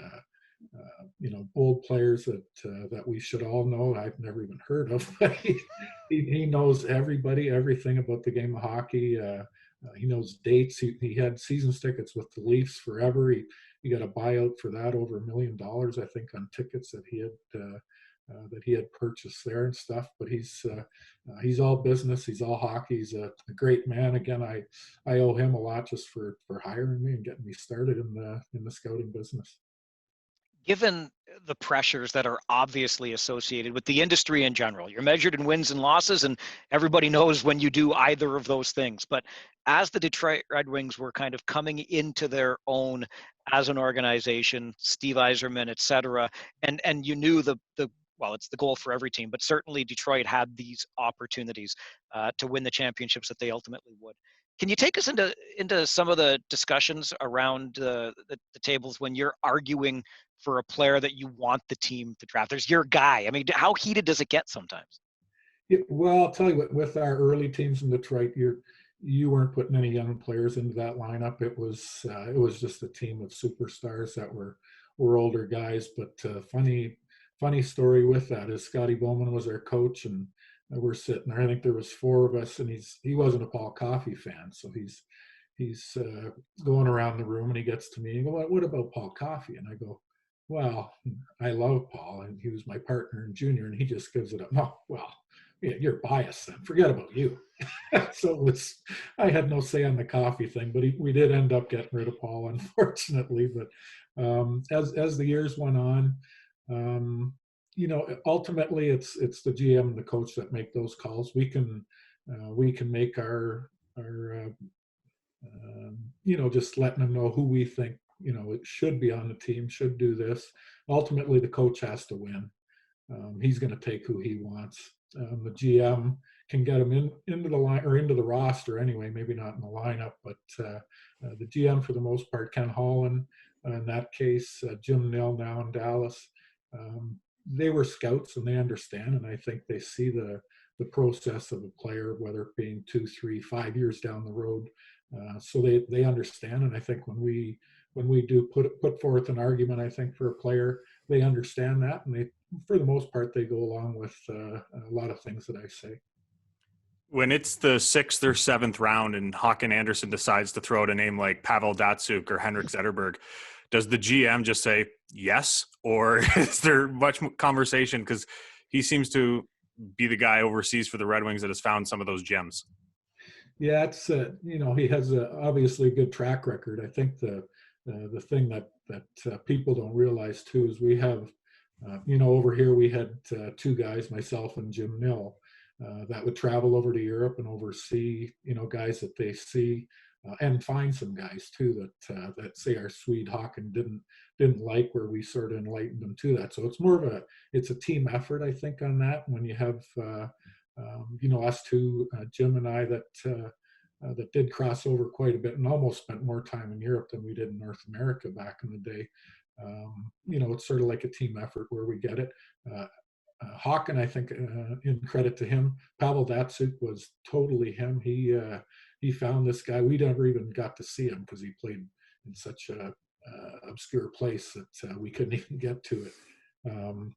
Old players that we should all know. I've never even heard of. he knows everybody, everything about the game of hockey. He knows dates. He had season tickets with the Leafs forever. He got a buyout for that, over $1 million, I think, on tickets that he had purchased there and stuff. But he's all business. He's all hockey. He's a great man. Again, I owe him a lot just for hiring me and getting me started in the scouting business. Given the pressures that are obviously associated with the industry in general, you're measured in wins and losses, and everybody knows when you do either of those things. But as the Detroit Red Wings were kind of coming into their own as an organization, Steve Yzerman, et cetera, and you knew well, it's the goal for every team, but certainly Detroit had these opportunities to win the championships that they ultimately would. Can you take us into some of the discussions around the tables when you're arguing for a player that you want the team to draft? There's your guy. I mean, how heated does it get sometimes? Yeah, well, I'll tell you what, with our early teams in Detroit, you weren't putting any young players into that lineup. It was just a team of superstars that were older guys. But funny story with that is Scotty Bowman was our coach, and we're sitting there. I think there was four of us, and he wasn't a Paul Coffey fan, so he's going around the room, and he gets to me and go, "What about Paul Coffey?" And I go, "Well, I love Paul, and he was my partner in junior," and he just gives it up. "No, well, yeah, you're biased then. Forget about you." So I had no say on the Coffey thing, but we did end up getting rid of Paul, unfortunately. But as the years went on, ultimately it's the GM and the coach that make those calls. We can make our just letting them know who we think it should be on the team, should do this. Ultimately, the coach has to win. He's going to take who he wants. The GM can get him into the line or into the roster anyway, maybe not in the lineup, but the GM for the most part, Ken Holland, in that case, Jim Nill now in Dallas, they were scouts and they understand, and I think they see the process of a player, whether it being 2, 3, 5 years down the road. So they understand, and I think when we do put forth an argument, I think for a player, they understand that, and they, for the most part, they go along with a lot of things that I say. When it's the 6th or 7th round and Håkan Andersson decides to throw out a name like Pavel Datsyuk or Henrik Zetterberg, does the GM just say yes, or is there much conversation? Because he seems to be the guy overseas for the Red Wings that has found some of those gems. Yeah, it's he has obviously a good track record. I think the thing that people don't realize too is we have over here we had two guys, myself and Jim Nill, that would travel over to Europe and oversee guys that they see, and find some guys too that say our Swede Håkan didn't like, where we sort of enlightened them to that. So it's more of it's a team effort, I think, on that. When you have us two, Jim and I, that did cross over quite a bit and almost spent more time in Europe than we did in North America back in the day. It's sort of like a team effort where we get it. Håkan, I think, in credit to him, Pavel Datsyuk was totally him. He found this guy. We never even got to see him because he played in such a obscure place that we couldn't even get to it.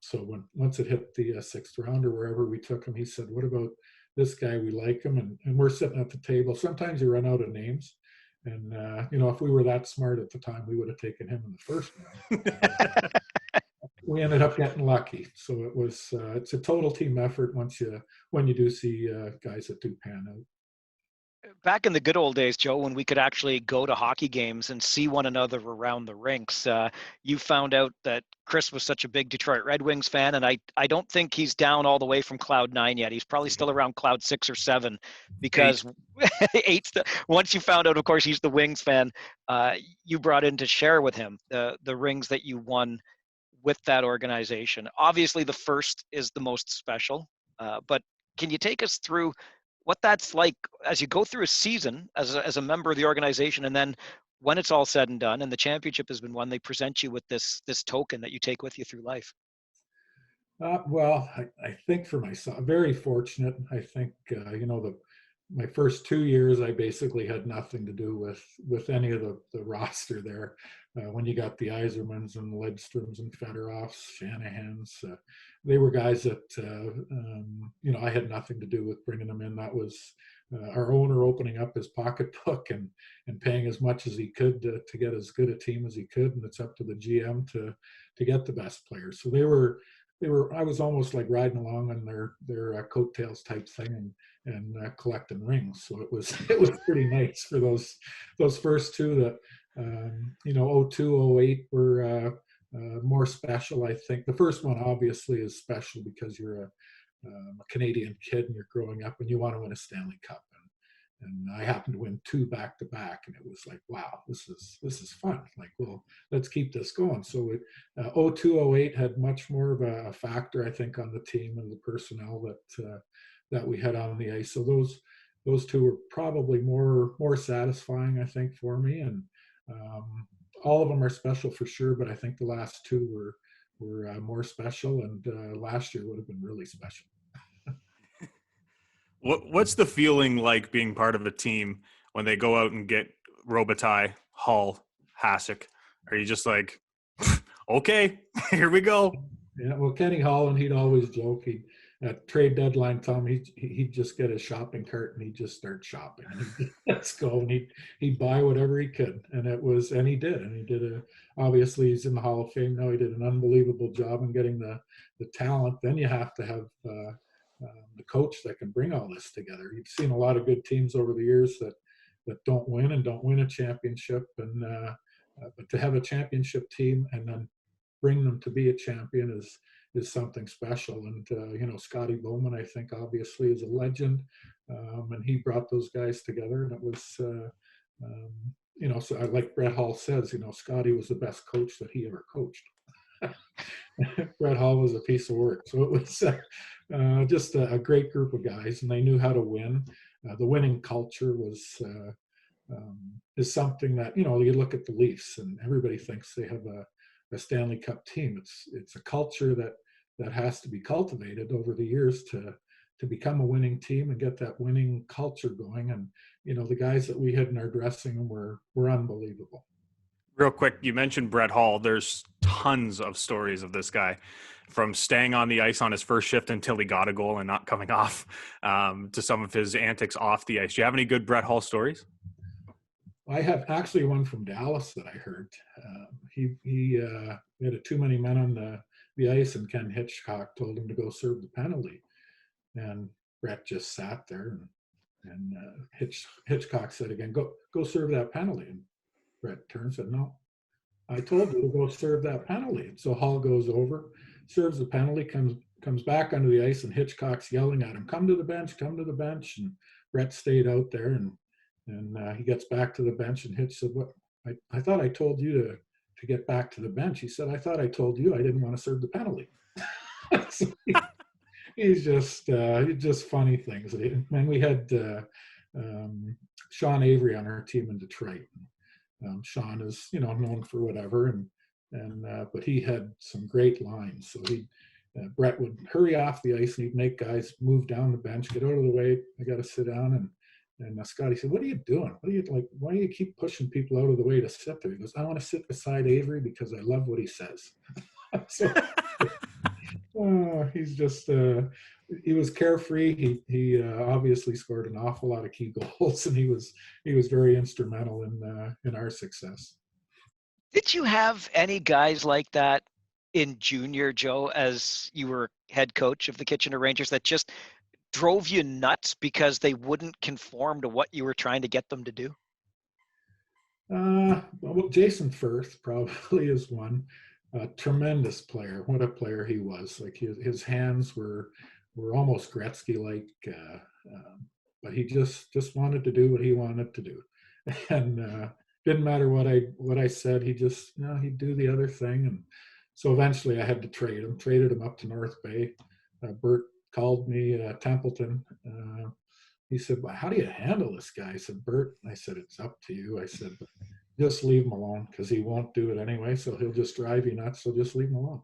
So once it hit the 6th round or wherever we took him, he said, "What about this guy? We like him." And we're sitting at the table. Sometimes you run out of names. And, if we were that smart at the time, we would have taken him in the first round. We ended up getting lucky. So it's a total team effort when you do see guys that do pan out. back in the good old days, Joe, when we could actually go to hockey games and see one another around the rinks, you found out that Chris was such a big Detroit Red Wings fan, and I don't think he's down all the way from cloud 9 yet. He's probably still around cloud 6 or 7, because eight. Once you found out, of course, he's the Wings fan, you brought in to share with him the rings that you won with that organization. Obviously, the first is the most special, but can you take us through what that's like as you go through a season as a member of the organization, and then when it's all said and done and the championship has been won, they present you with this token that you take with you through life? Well, I think for myself, very fortunate. I think, my first 2 years, I basically had nothing to do with any of the roster there. When you got the Isermans and Ledstroms and Fedorovs, Shanahans, they were guys that, I had nothing to do with bringing them in. That was our owner opening up his pocketbook and paying as much as he could to get as good a team as he could. And it's up to the GM to get the best players. So they were, I was almost like riding along on their coattails type thing and collecting rings. So it was pretty nice for those first two that, 02, 08 were more special. I think the first one obviously is special because you're a Canadian kid and you're growing up and you want to win a Stanley Cup. And I happened to win 2 back to back, and it was like, wow, this is fun. Like, well, let's keep this going. So 02, 08 had much more of a factor, I think, on the team and the personnel that we had on the ice. So those two were probably more satisfying, I think, for me. And all of them are special for sure, but I think the last 2 were more special, and last year would have been really special. What's the feeling like being part of a team when they go out and get Robitaille, Hall, Hasek? Are you just like, okay, here we go? Yeah, well, Kenny Holland, he'd always joke. At trade deadline time, he'd just get a shopping cart and he'd just start shopping. And he'd let's go, and he'd buy whatever he could, and he did. Obviously, he's in the Hall of Fame now. He did an unbelievable job in getting the talent. Then you have to have the coach that can bring all this together. You've seen a lot of good teams over the years that don't win a championship, and but to have a championship team and then bring them to be a champion is something special. And Scotty Bowman, I think, obviously is a legend, and he brought those guys together, and it was so like Brett Hall says, Scotty was the best coach that he ever coached. Brett Hall was a piece of work. So it was just a great group of guys, and they knew how to win. The winning culture is something that, you look at the Leafs and everybody thinks they have a Stanley Cup team. It's a culture that has to be cultivated over the years to become a winning team and get that winning culture going. And, the guys that we had in our dressing room were unbelievable. Real quick, you mentioned Brett Hall. There's tons of stories of this guy, from staying on the ice on his first shift until he got a goal and not coming off, to some of his antics off the ice. Do you have any good Brett Hall stories? I have actually one from Dallas that I heard. He had a too many men on the ice, and Ken Hitchcock told him to go serve the penalty. And Brett just sat there, and Hitchcock said again, go serve that penalty. And Brett turns and said, no, I told you to go serve that penalty. And so Hall goes over, serves the penalty, comes back onto the ice, and Hitchcock's yelling at him, come to the bench. And Brett stayed out there, and he gets back to the bench, and Hitch said, what? I thought I told you to get back to the bench. He said, I thought I told you I didn't want to serve the penalty. So he's just funny things. And we had Sean Avery on our team in Detroit. Sean is, known for whatever, but he had some great lines. So Brett would hurry off the ice, and he'd make guys move down the bench, get out of the way. I got to sit down. And Scotty said, what are you doing? Why do you keep pushing people out of the way to sit there? He goes, I want to sit beside Avery because I love what he says. So he's just, he was carefree. He obviously scored an awful lot of key goals, and he was very instrumental in our success. Did you have any guys like that in junior, Joe, as you were head coach of the Kitchener Rangers, that just drove you nuts because they wouldn't conform to what you were trying to get them to do? Well, Jason Firth probably is one. Tremendous player. What a player he was. Like his hands were almost Gretzky-like, but he just wanted to do what he wanted to do, and didn't matter what I said. He just he'd do the other thing, and so eventually I had to trade him. Traded him up to North Bay. Bert called me, Templeton. He said, "Well, how do you handle this guy?" I said, "Bert," I said, "it's up to you." I said, "Just leave him alone because he won't do it anyway. So he'll just drive you nuts. So just leave him alone."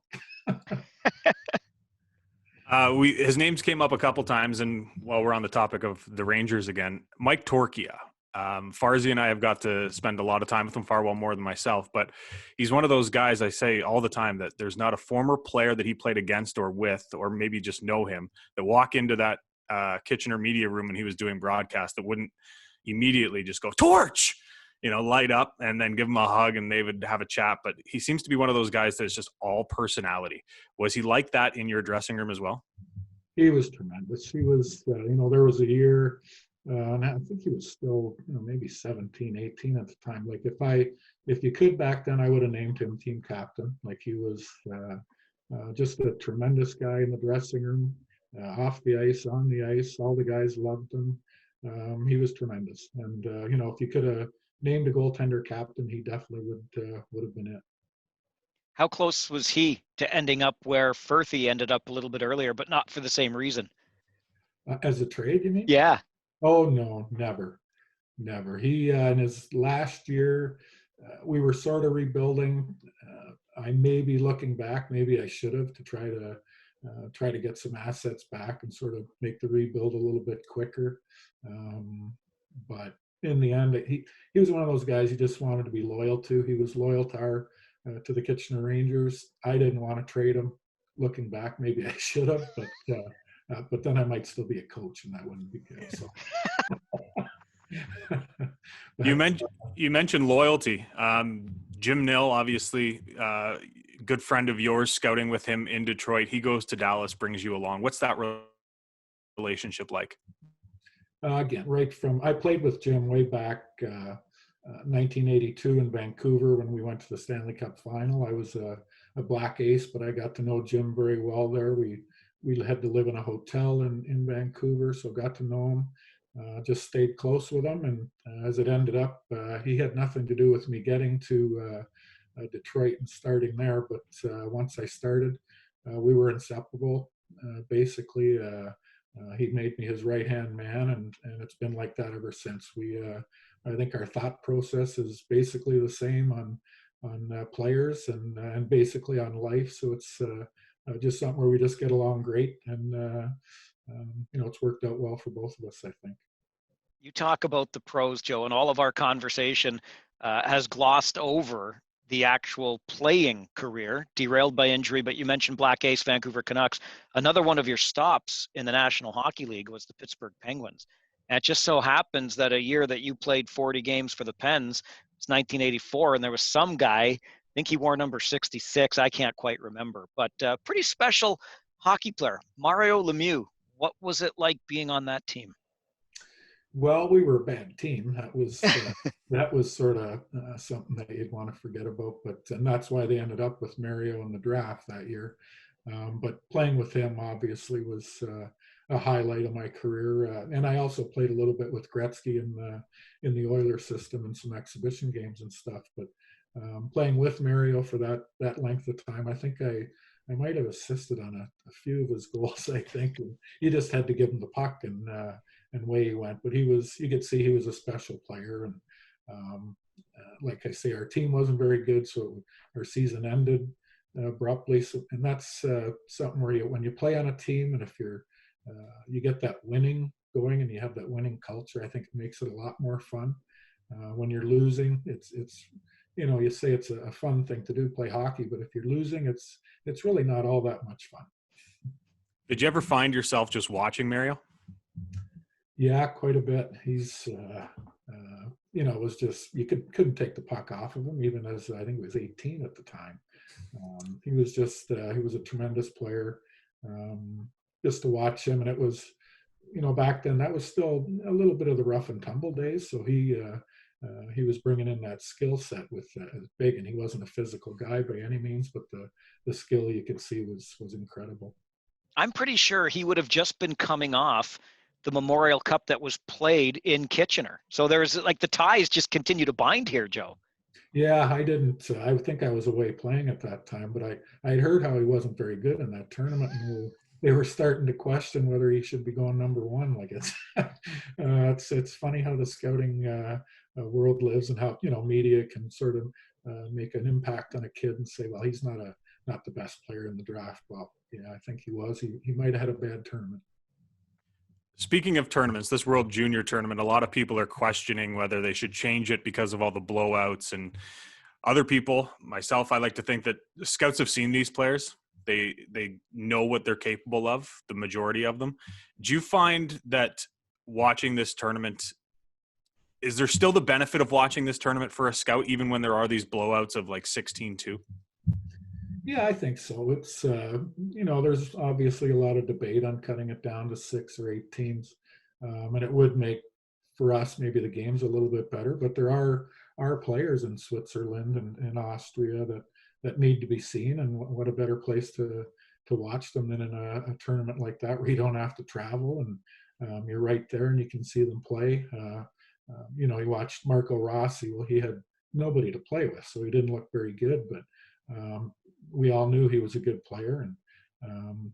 His names came up a couple times, and while we're on the topic of the Rangers again, Mike Torchia. Farzy and I have got to spend a lot of time with him, far well more than myself, but he's one of those guys I say all the time that there's not a former player that he played against or with, or maybe just know him, that walk into that Kitchener media room when he was doing broadcast that wouldn't immediately just go, "Torch!" Light up and then give him a hug and they would have a chat. But he seems to be one of those guys that's just all personality. Was he like that in your dressing room as well? He was tremendous. He was, there was a year, and I think he was still, maybe 17, 18 at the time. Like if you could back then, I would have named him team captain. Like he was just a tremendous guy in the dressing room, off the ice, on the ice. All the guys loved him. He was tremendous. And, if you could have named a goaltender captain, he definitely would have been it. How close was he to ending up where Firthy ended up a little bit earlier, but not for the same reason? As a trade, you mean? Yeah. Oh, no, never. He, in his last year, we were sort of rebuilding. I may be looking back, maybe I should have, to try to get some assets back and sort of make the rebuild a little bit quicker. But in the end, he was one of those guys you just wanted to be loyal to. He was loyal to the Kitchener Rangers. I didn't want to trade him. Looking back, maybe I should have, but then I might still be a coach, and that wouldn't be good. So. You mentioned loyalty. Jim Nill, obviously, good friend of yours, scouting with him in Detroit. He goes to Dallas, brings you along. What's that relationship like? Again, I played with Jim way back 1982 in Vancouver when we went to the Stanley Cup final. I was a black ace, but I got to know Jim very well there. We had to live in a hotel in Vancouver, so got to know him. Just stayed close with him, and as it ended up, he had nothing to do with me getting to Detroit and starting there. But once I started, we were inseparable. Basically, he made me his right-hand man, and it's been like that ever since. I think our thought process is basically the same on players and basically on life. So it's just something where we just get along great, and it's worked out well for both of us, I think. You talk about the pros, Joe, and all of our conversation has glossed over the actual playing career, derailed by injury, but you mentioned Black Ace, Vancouver Canucks. Another one of your stops in the National Hockey League was the Pittsburgh Penguins. And it just so happens that a year that you played 40 games for the Pens, it's 1984, and there was some guy, I think he wore number 66, I can't quite remember, but pretty special hockey player, Mario Lemieux. What was it like being on that team? Well, we were a bad team. That was sort of something that you'd want to forget about. And that's why they ended up with Mario in the draft that year. But playing with him obviously was a highlight of my career. And I also played a little bit with Gretzky in the Oilers system and some exhibition games and stuff. But playing with Mario for that length of time, I think I might have assisted on a few of his goals. I think and you just had to give him the puck and way he went. But you could see he was a special player. And like I say, our team wasn't very good, so our season ended abruptly. So, and that's something where when you play on a team, and if you get that winning going and you have that winning culture, I think it makes it a lot more fun. When you're losing, it's you say it's a fun thing to do, play hockey, but if you're losing, it's really not all that much fun. Did you ever find yourself just watching Mario? Yeah, quite a bit. He's, it was just, you couldn't take the puck off of him, even as I think he was 18 at the time. He was a tremendous player. Just to watch him, and it was, back then that was still a little bit of the rough and tumble days. So he was bringing in that skill set with big, and he wasn't a physical guy by any means, but the skill you could see was incredible. I'm pretty sure he would have just been coming off the Memorial Cup that was played in Kitchener. So there's like the ties just continue to bind here, Joe. Yeah, I didn't. I think I was away playing at that time, but I'd heard how he wasn't very good in that tournament, and they were starting to question whether he should be going number one. Like it's funny how the scouting world lives, and how media can sort of make an impact on a kid and say, well, he's not the best player in the draft. Well, yeah, I think he was. He might have had a bad tournament. Speaking of tournaments, this World Junior Tournament, a lot of people are questioning whether they should change it because of all the blowouts, and other people, myself, I like to think that scouts have seen these players. They know what they're capable of, the majority of them. Do you find that watching this tournament, is there still the benefit of watching this tournament for a scout, even when there are these blowouts of like 16-2? Yeah, I think so. It's, there's obviously a lot of debate on cutting it down to 6 or 8 teams. And it would make, for us, maybe the games a little bit better, but there are players in Switzerland and Austria that need to be seen. And what a better place to watch them than in a tournament like that, where you don't have to travel, and you're right there and you can see them play. You watched Marco Rossi. Well, he had nobody to play with, so he didn't look very good, but we all knew he was a good player, and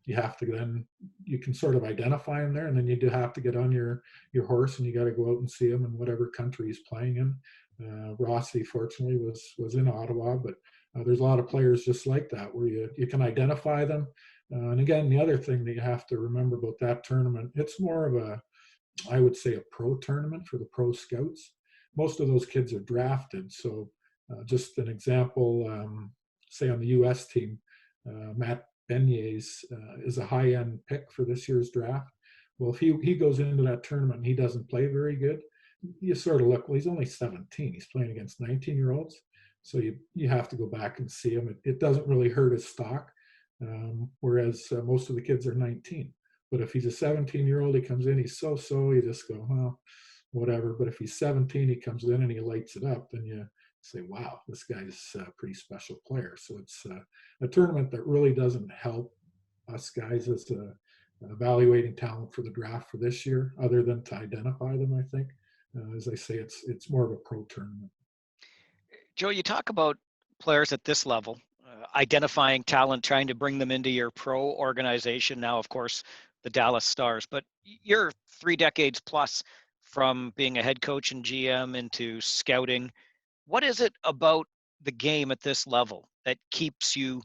you can sort of identify him there, and then you do have to get on your horse and you got to go out and see him in whatever country he's playing in. Rossi, fortunately, was in Ottawa, but there's a lot of players just like that where you can identify them. And again, the other thing that you have to remember about that tournament, it's more of I would say, a pro tournament for the pro scouts. Most of those kids are drafted. So just an example, say on the U.S. team, Matt Beignets is a high-end pick for this year's draft. Well, if he goes into that tournament and he doesn't play very good, you sort of look, well, he's only 17. He's playing against 19-year-olds. So you have to go back and see him. It doesn't really hurt his stock, whereas most of the kids are 19. But if he's a 17-year-old, he comes in, he's so-so, you just go, well, whatever. But if he's 17, he comes in and he lights it up, then you say, wow, this guy's a pretty special player. So it's a tournament that really doesn't help us guys as evaluating talent for the draft for this year, other than to identify them, I think. As I say, it's more of a pro tournament. Joe, you talk about players at this level, identifying talent, trying to bring them into your pro organization. Now, of course, the Dallas Stars, but you're 3 decades plus from being a head coach and GM into scouting. What is it about the game at this level that keeps you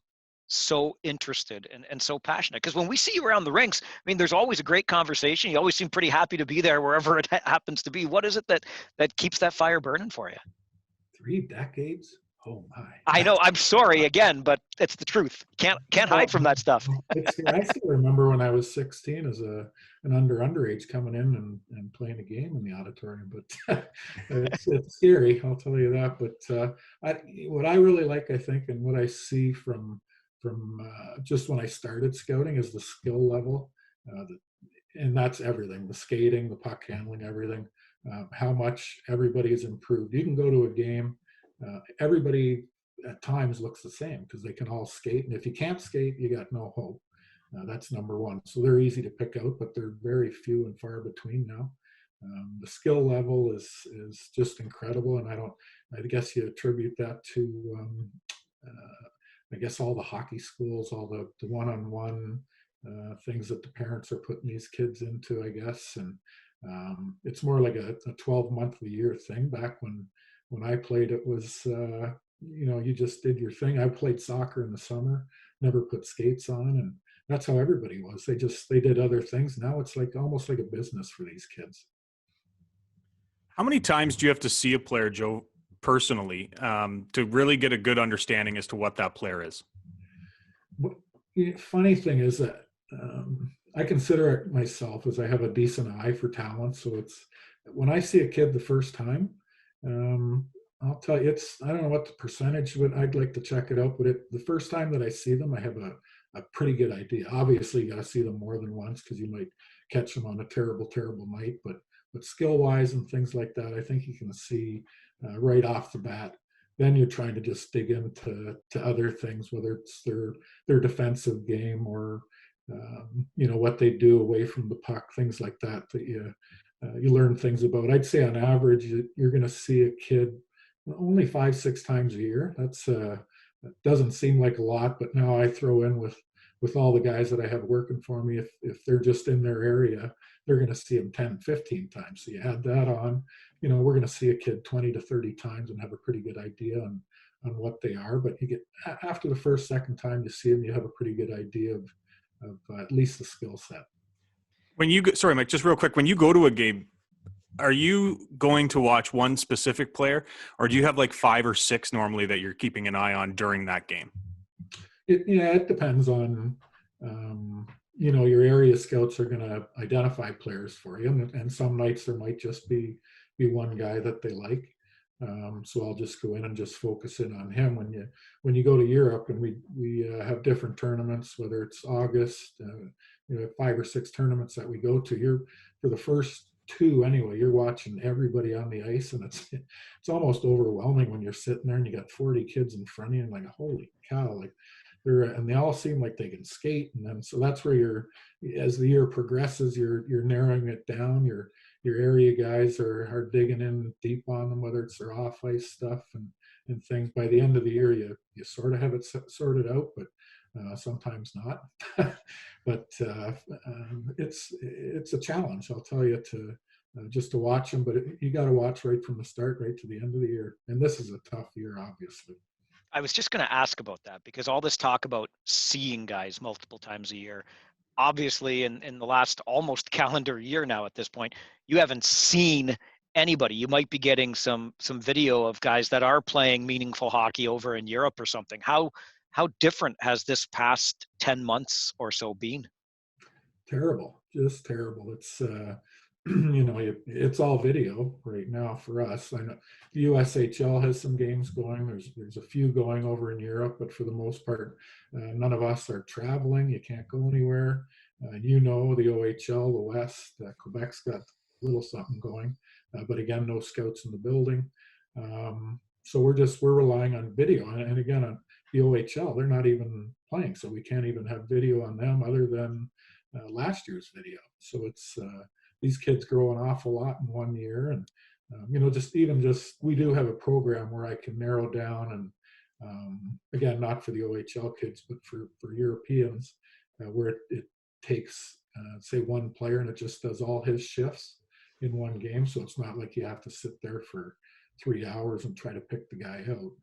so interested and so passionate? Because when we see you around the rinks, I mean, there's always a great conversation. You always seem pretty happy to be there wherever it happens to be. What is it that keeps that fire burning for you? 3 decades? Oh my! I know. I'm sorry again, but it's the truth. Can't hide from that stuff. I still remember when I was 16 as an underage coming in and playing a game in the auditorium. But it's scary, I'll tell you that. But what I really like, I think, and what I see from just when I started scouting is the skill level, and that's everything: the skating, the puck handling, everything. How much everybody has improved. You can go to a game. Everybody at times looks the same because they can all skate, and if you can't skate, you got no hope. That's number one. So they're easy to pick out, but they're very few and far between now. The skill level is just incredible, and I guess you attribute that to I guess all the hockey schools, all the one-on-one things that the parents are putting these kids into, I guess. And it's more like a 12-month-a-year thing. Back when I played, it was, you just did your thing. I played soccer in the summer, never put skates on, and that's how everybody was. They did other things. Now it's like almost like a business for these kids. How many times do you have to see a player, Joe, personally, to really get a good understanding as to what that player is? Funny thing is that I consider it myself as I have a decent eye for talent. So it's when I see a kid the first time, I'll tell you, I don't know what the percentage, but I'd like to check it out. But the first time that I see them, I have a pretty good idea. Obviously, you got to see them more than once because you might catch him on a terrible, terrible night. But skill-wise and things like that, I think you can see right off the bat. Then you're trying to just dig into other things, whether it's their defensive game or what they do away from the puck, things like that you learn things about. I'd say on average you're going to see a kid only 5-6 times a year. That doesn't seem like a lot, but now I throw in with all the guys that I have working for me, if they're just in their area, they're going to see them 10-15 times. So you add that on, we're going to see a kid 20 to 30 times and have a pretty good idea on what they are. But you get after the first, second time you see them, you have a pretty good idea of at least the skill set. When you go, sorry, Mike, just real quick, when you go to a game, are you going to watch one specific player, or do you have like 5 or 6 normally that you're keeping an eye on during that game? It depends on, your area scouts are going to identify players for you. And some nights there might just be one guy that they like. So I'll just go in and just focus in on him. When you go to Europe and we have different tournaments, whether it's August, 5 or 6 tournaments that we go to, for the first 2 anyway, you're watching everybody on the ice, and it's almost overwhelming when you're sitting there and you got 40 kids in front of you and like, holy cow, like they all seem like they can skate. And then, so that's where as the year progresses, you're narrowing it down. Your area guys are digging in deep on them, whether it's their off ice stuff and things. By the end of the year, you sort of have it sorted out, but sometimes not. But it's a challenge, I'll tell you, to just to watch them. But you got to watch right from the start, right to the end of the year. And this is a tough year, obviously. I was just going to ask about that, because all this talk about seeing guys multiple times a year, obviously in the last almost calendar year now at this point, you haven't seen anybody. You might be getting some video of guys that are playing meaningful hockey over in Europe or something. How different has this past 10 months or so been? Terrible, just terrible. It's it's all video right now for us. I know the USHL has some games going. There's a few going over in Europe, but for the most part, none of us are traveling. You can't go anywhere. The OHL, the West, Quebec's got a little something going, but again, no scouts in the building. So we're relying on video, and again on the OHL, they're not even playing, so we can't even have video on them other than last year's video. So it's these kids grow an awful lot in 1 year, and we do have a program where I can narrow down, and again, not for the OHL kids, but for Europeans, where it takes say one player and it just does all his shifts in one game. So it's not like you have to sit there for 3 hours and try to pick the guy out.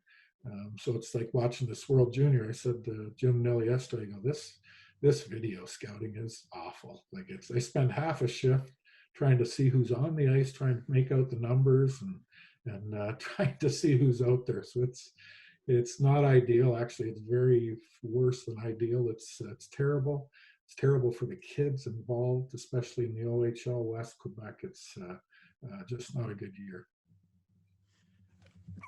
So it's like watching this World Junior. I said to Jim Nill yesterday, this video scouting is awful. Like I spend half a shift trying to see who's on the ice, trying to make out the numbers and trying to see who's out there. So it's not ideal. Actually, it's very worse than ideal. It's terrible. It's terrible for the kids involved, especially in the OHL West Quebec. It's just not a good year.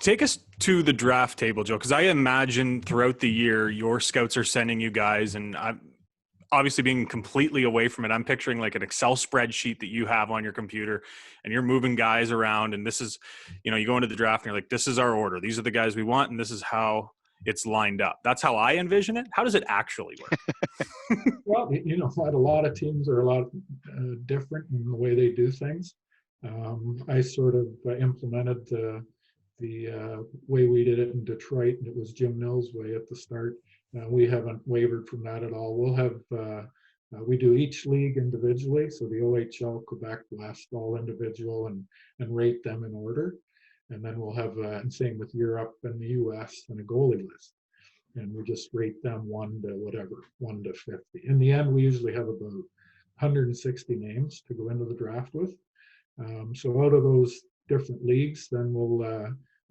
Take us to the draft table, Joe, because I imagine throughout the year your scouts are sending you guys, and I'm obviously being completely away from it. I'm picturing like an Excel spreadsheet that you have on your computer, and you're moving guys around, and this is, you go into the draft and you're like, this is our order. These are the guys we want, and this is how it's lined up. That's how I envision it. How does it actually work? Well, a lot of teams are a lot different in the way they do things. I sort of implemented the way we did it in Detroit, and it was Jim Nill's way at the start. We haven't wavered from that at all. We'll have we do each league individually, so the OHL, Quebec, West, all individual, and rate them in order. And then we'll have, and same with Europe and the US, and a goalie list. And we just rate them 1 to 50. In the end, we usually have about 160 names to go into the draft with. So out of those different leagues, then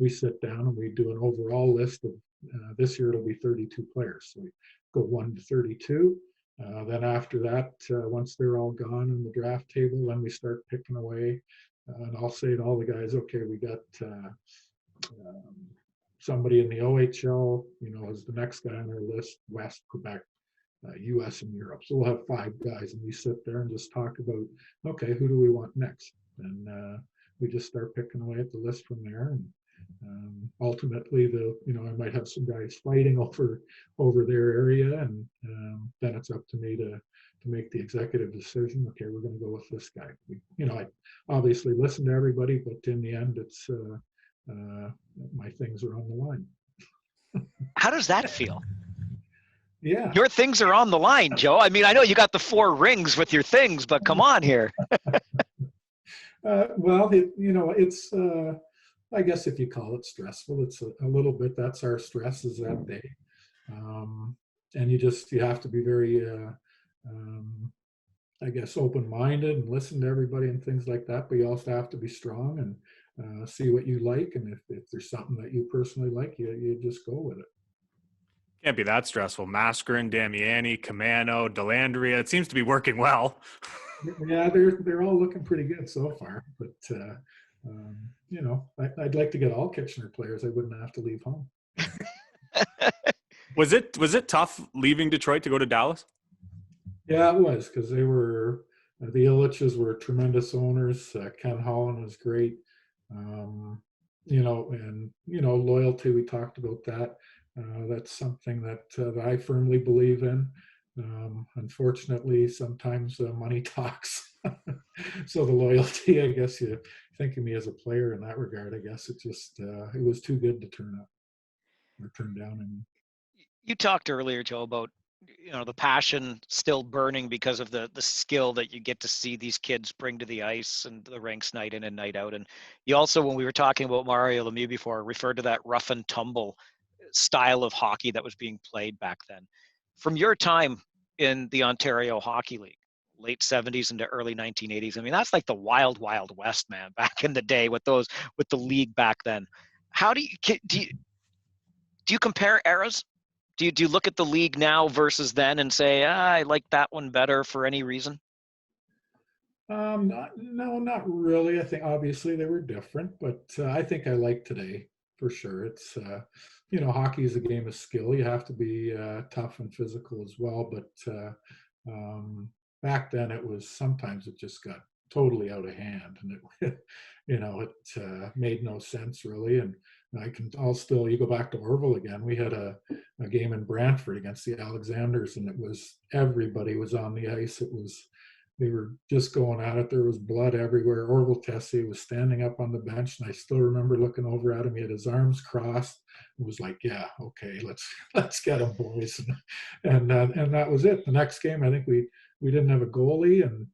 we sit down and we do an overall list of, this year it'll be 32 players. So we go 1 to 32. Then after that, once they're all gone in the draft table, then we start picking away. And I'll say to all the guys, okay, we got somebody in the OHL, as the next guy on our list, West Quebec. US and Europe. So we'll have 5 guys and we sit there and just talk about, okay, who do we want next? And we just start picking away at the list from there. And ultimately, I might have some guys fighting over their area, and then it's up to me to make the executive decision. Okay, we're going to go with this guy. I obviously listen to everybody, but in the end, it's my things are on the line. How does that feel? Yeah. Your things are on the line, Joe. I mean, I know you got the 4 rings with your things, but come on here. Well, it's I guess if you call it stressful, it's a little bit. That's our stress is that day, and you have to be very, I guess, open-minded and listen to everybody and things like that. But you also have to be strong and see what you like, and if there's something that you personally like, you just go with it. Can't be that stressful. Mascarin, Damiani, Camano, Delandria. It seems to be working well. Yeah, they're all looking pretty good so far, but I'd like to get all Kitchener players. I wouldn't have to leave home. Was it tough leaving Detroit to go to Dallas? Yeah, it was, because they were the Illiches were tremendous owners. Ken Holland was great. And loyalty. We talked about that. That's something that I firmly believe in. Unfortunately, sometimes money talks. So the loyalty, I guess, you think of me as a player in that regard. I guess it just it was too good to turn up or turn down. And You talked earlier, Joe, about the passion still burning because of the skill that you get to see these kids bring to the ice and the rinks night in and night out. And you also, when we were talking about Mario Lemieux before, referred to that rough and tumble style of hockey that was being played back then. From your time in the Ontario Hockey League, late 70s into early 1980s, I mean, that's like the wild, wild west, man, back in the day with the league back then. How do you compare eras? Do you look at the league now versus then and say, I like that one better for any reason? Not really. I think obviously they were different, but I think I like today for sure. It's hockey is a game of skill. You have to be tough and physical as well. But back then, sometimes it just got totally out of hand, and it made no sense really. And you go back to Orville again. We had a game in Brantford against the Alexanders, and everybody was on the ice. They were just going at it. There was blood everywhere. Orville Tessier was standing up on the bench, and I still remember looking over at him. He had his arms crossed. It was like, yeah, okay, let's get him, boys. And that was it. The next game, I think we didn't have a goalie, and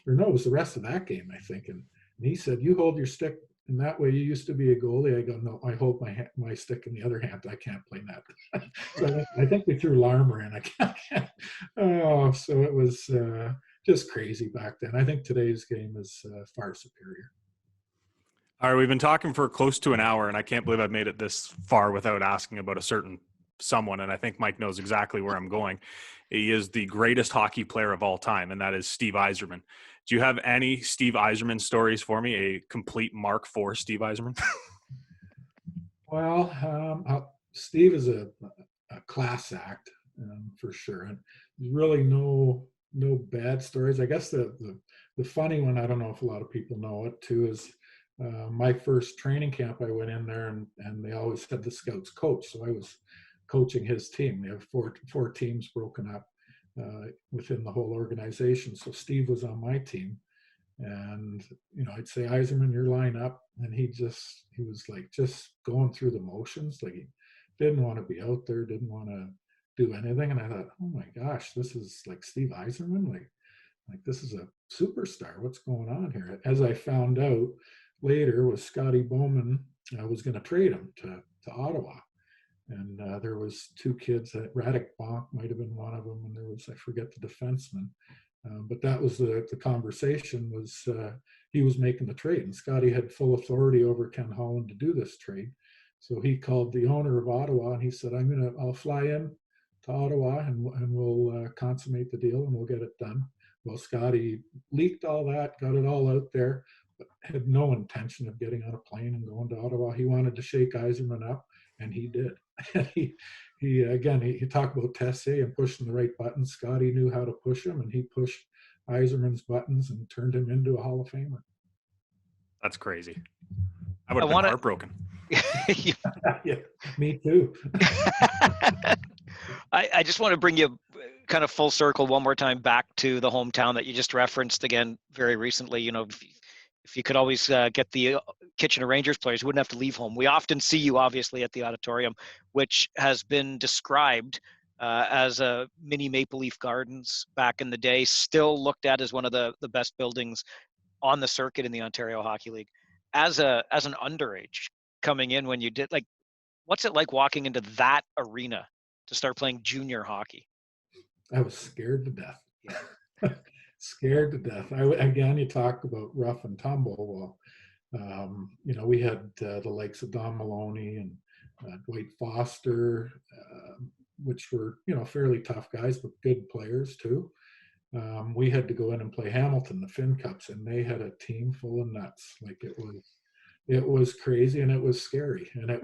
it was the rest of that game, I think. And he said, "You hold your stick in that way. You used to be a goalie." I go, "No, I hold my stick in the other hand. I can't play that." So I think we threw Larmer in. I can't. Oh, so it was just crazy back then. I think today's game is far superior. All right, we've been talking for close to an hour, and I can't believe I've made it this far without asking about a certain someone, and I think Mike knows exactly where I'm going. He is the greatest hockey player of all time, and that is Steve Yzerman. Do you have any Steve Yzerman stories for me? A complete Mark IV Steve Yzerman? Well, Steve is a class act for sure, and there's really no bad stories. I guess the funny one, I don't know if a lot of people know it too, is my first training camp. I went in there, and they always had the scouts coach, so I was coaching his team. They have four teams broken up within the whole organization. So Steve was on my team, and I'd say, "Yzerman, your line up," and he was like just going through the motions, like he didn't want to be out there, didn't want to do anything. And I thought, oh my gosh, this is like Steve Yzerman, like this is a superstar. What's going on here? As I found out later, was Scotty Bowman was going to trade him to Ottawa. And there was 2 kids, Radek Bonk might have been one of them, and there was, I forget the defenseman. But that was the conversation, was he was making the trade, and Scotty had full authority over Ken Holland to do this trade. So he called the owner of Ottawa, and he said, I'll fly in to Ottawa, and we'll consummate the deal, and we'll get it done. Well, Scotty leaked all that, got it all out there. but had no intention of getting on a plane and going to Ottawa. He wanted to shake Yzerman up, and he did. And he talked about Tessier and pushing the right buttons. Scotty knew how to push him, and he pushed Yzerman's buttons and turned him into a Hall of Famer. That's crazy. I would have been heartbroken. Yeah, me too. I just want to bring you kind of full circle one more time back to the hometown that you just referenced again very recently. You know, if you could always get the Kitchener Rangers players, you wouldn't have to leave home. We often see you, obviously, at the auditorium, which has been described as a mini Maple Leaf Gardens back in the day, still looked at as one of the best buildings on the circuit in the Ontario Hockey League. As an underage coming in when you did, like, what's it like walking into that arena to start playing junior hockey? I was scared to death. Yeah. Scared to death. Again, you talk about rough and tumble. Well, we had the likes of Don Maloney and Dwight Foster, which were, fairly tough guys, but good players too. We had to go in and play Hamilton, the Finn Cups, and they had a team full of nuts. Like it was crazy, and it was scary, and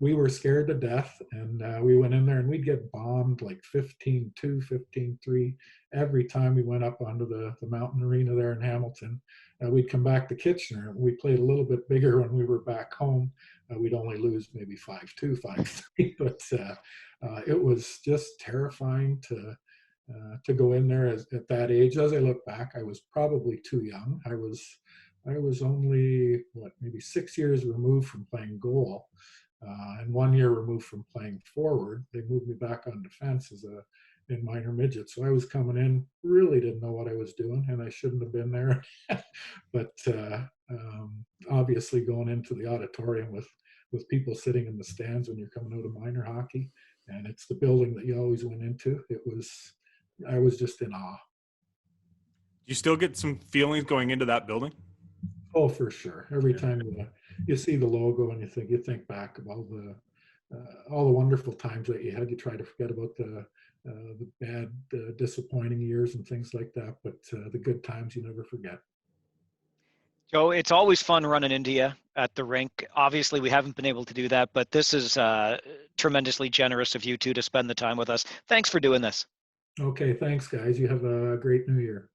we were scared to death. And we went in there, and we'd get bombed like 15-2, 15-3 every time we went up onto the mountain arena there in Hamilton. We'd come back to Kitchener, and we played a little bit bigger when we were back home. We'd only lose maybe 5-2, 5-3, but it was just terrifying to go in there at that age. As I look back, I was probably too young. I was only, maybe 6 years removed from playing goal, and 1 year removed from playing forward. They moved me back on defense in minor midget. So I was coming in, really didn't know what I was doing, and I shouldn't have been there. But obviously going into the auditorium with people sitting in the stands when you're coming out of minor hockey, and it's the building that you always went into, I was just in awe. You still get some feelings going into that building? Oh, for sure. Every time you see the logo and you think back of all the wonderful times that you had. You try to forget about the bad, disappointing years and things like that, but the good times you never forget. Joe, it's always fun running into you at the rink. Obviously, we haven't been able to do that, but this is tremendously generous of you two to spend the time with us. Thanks for doing this. Okay, thanks, guys. You have a great new year.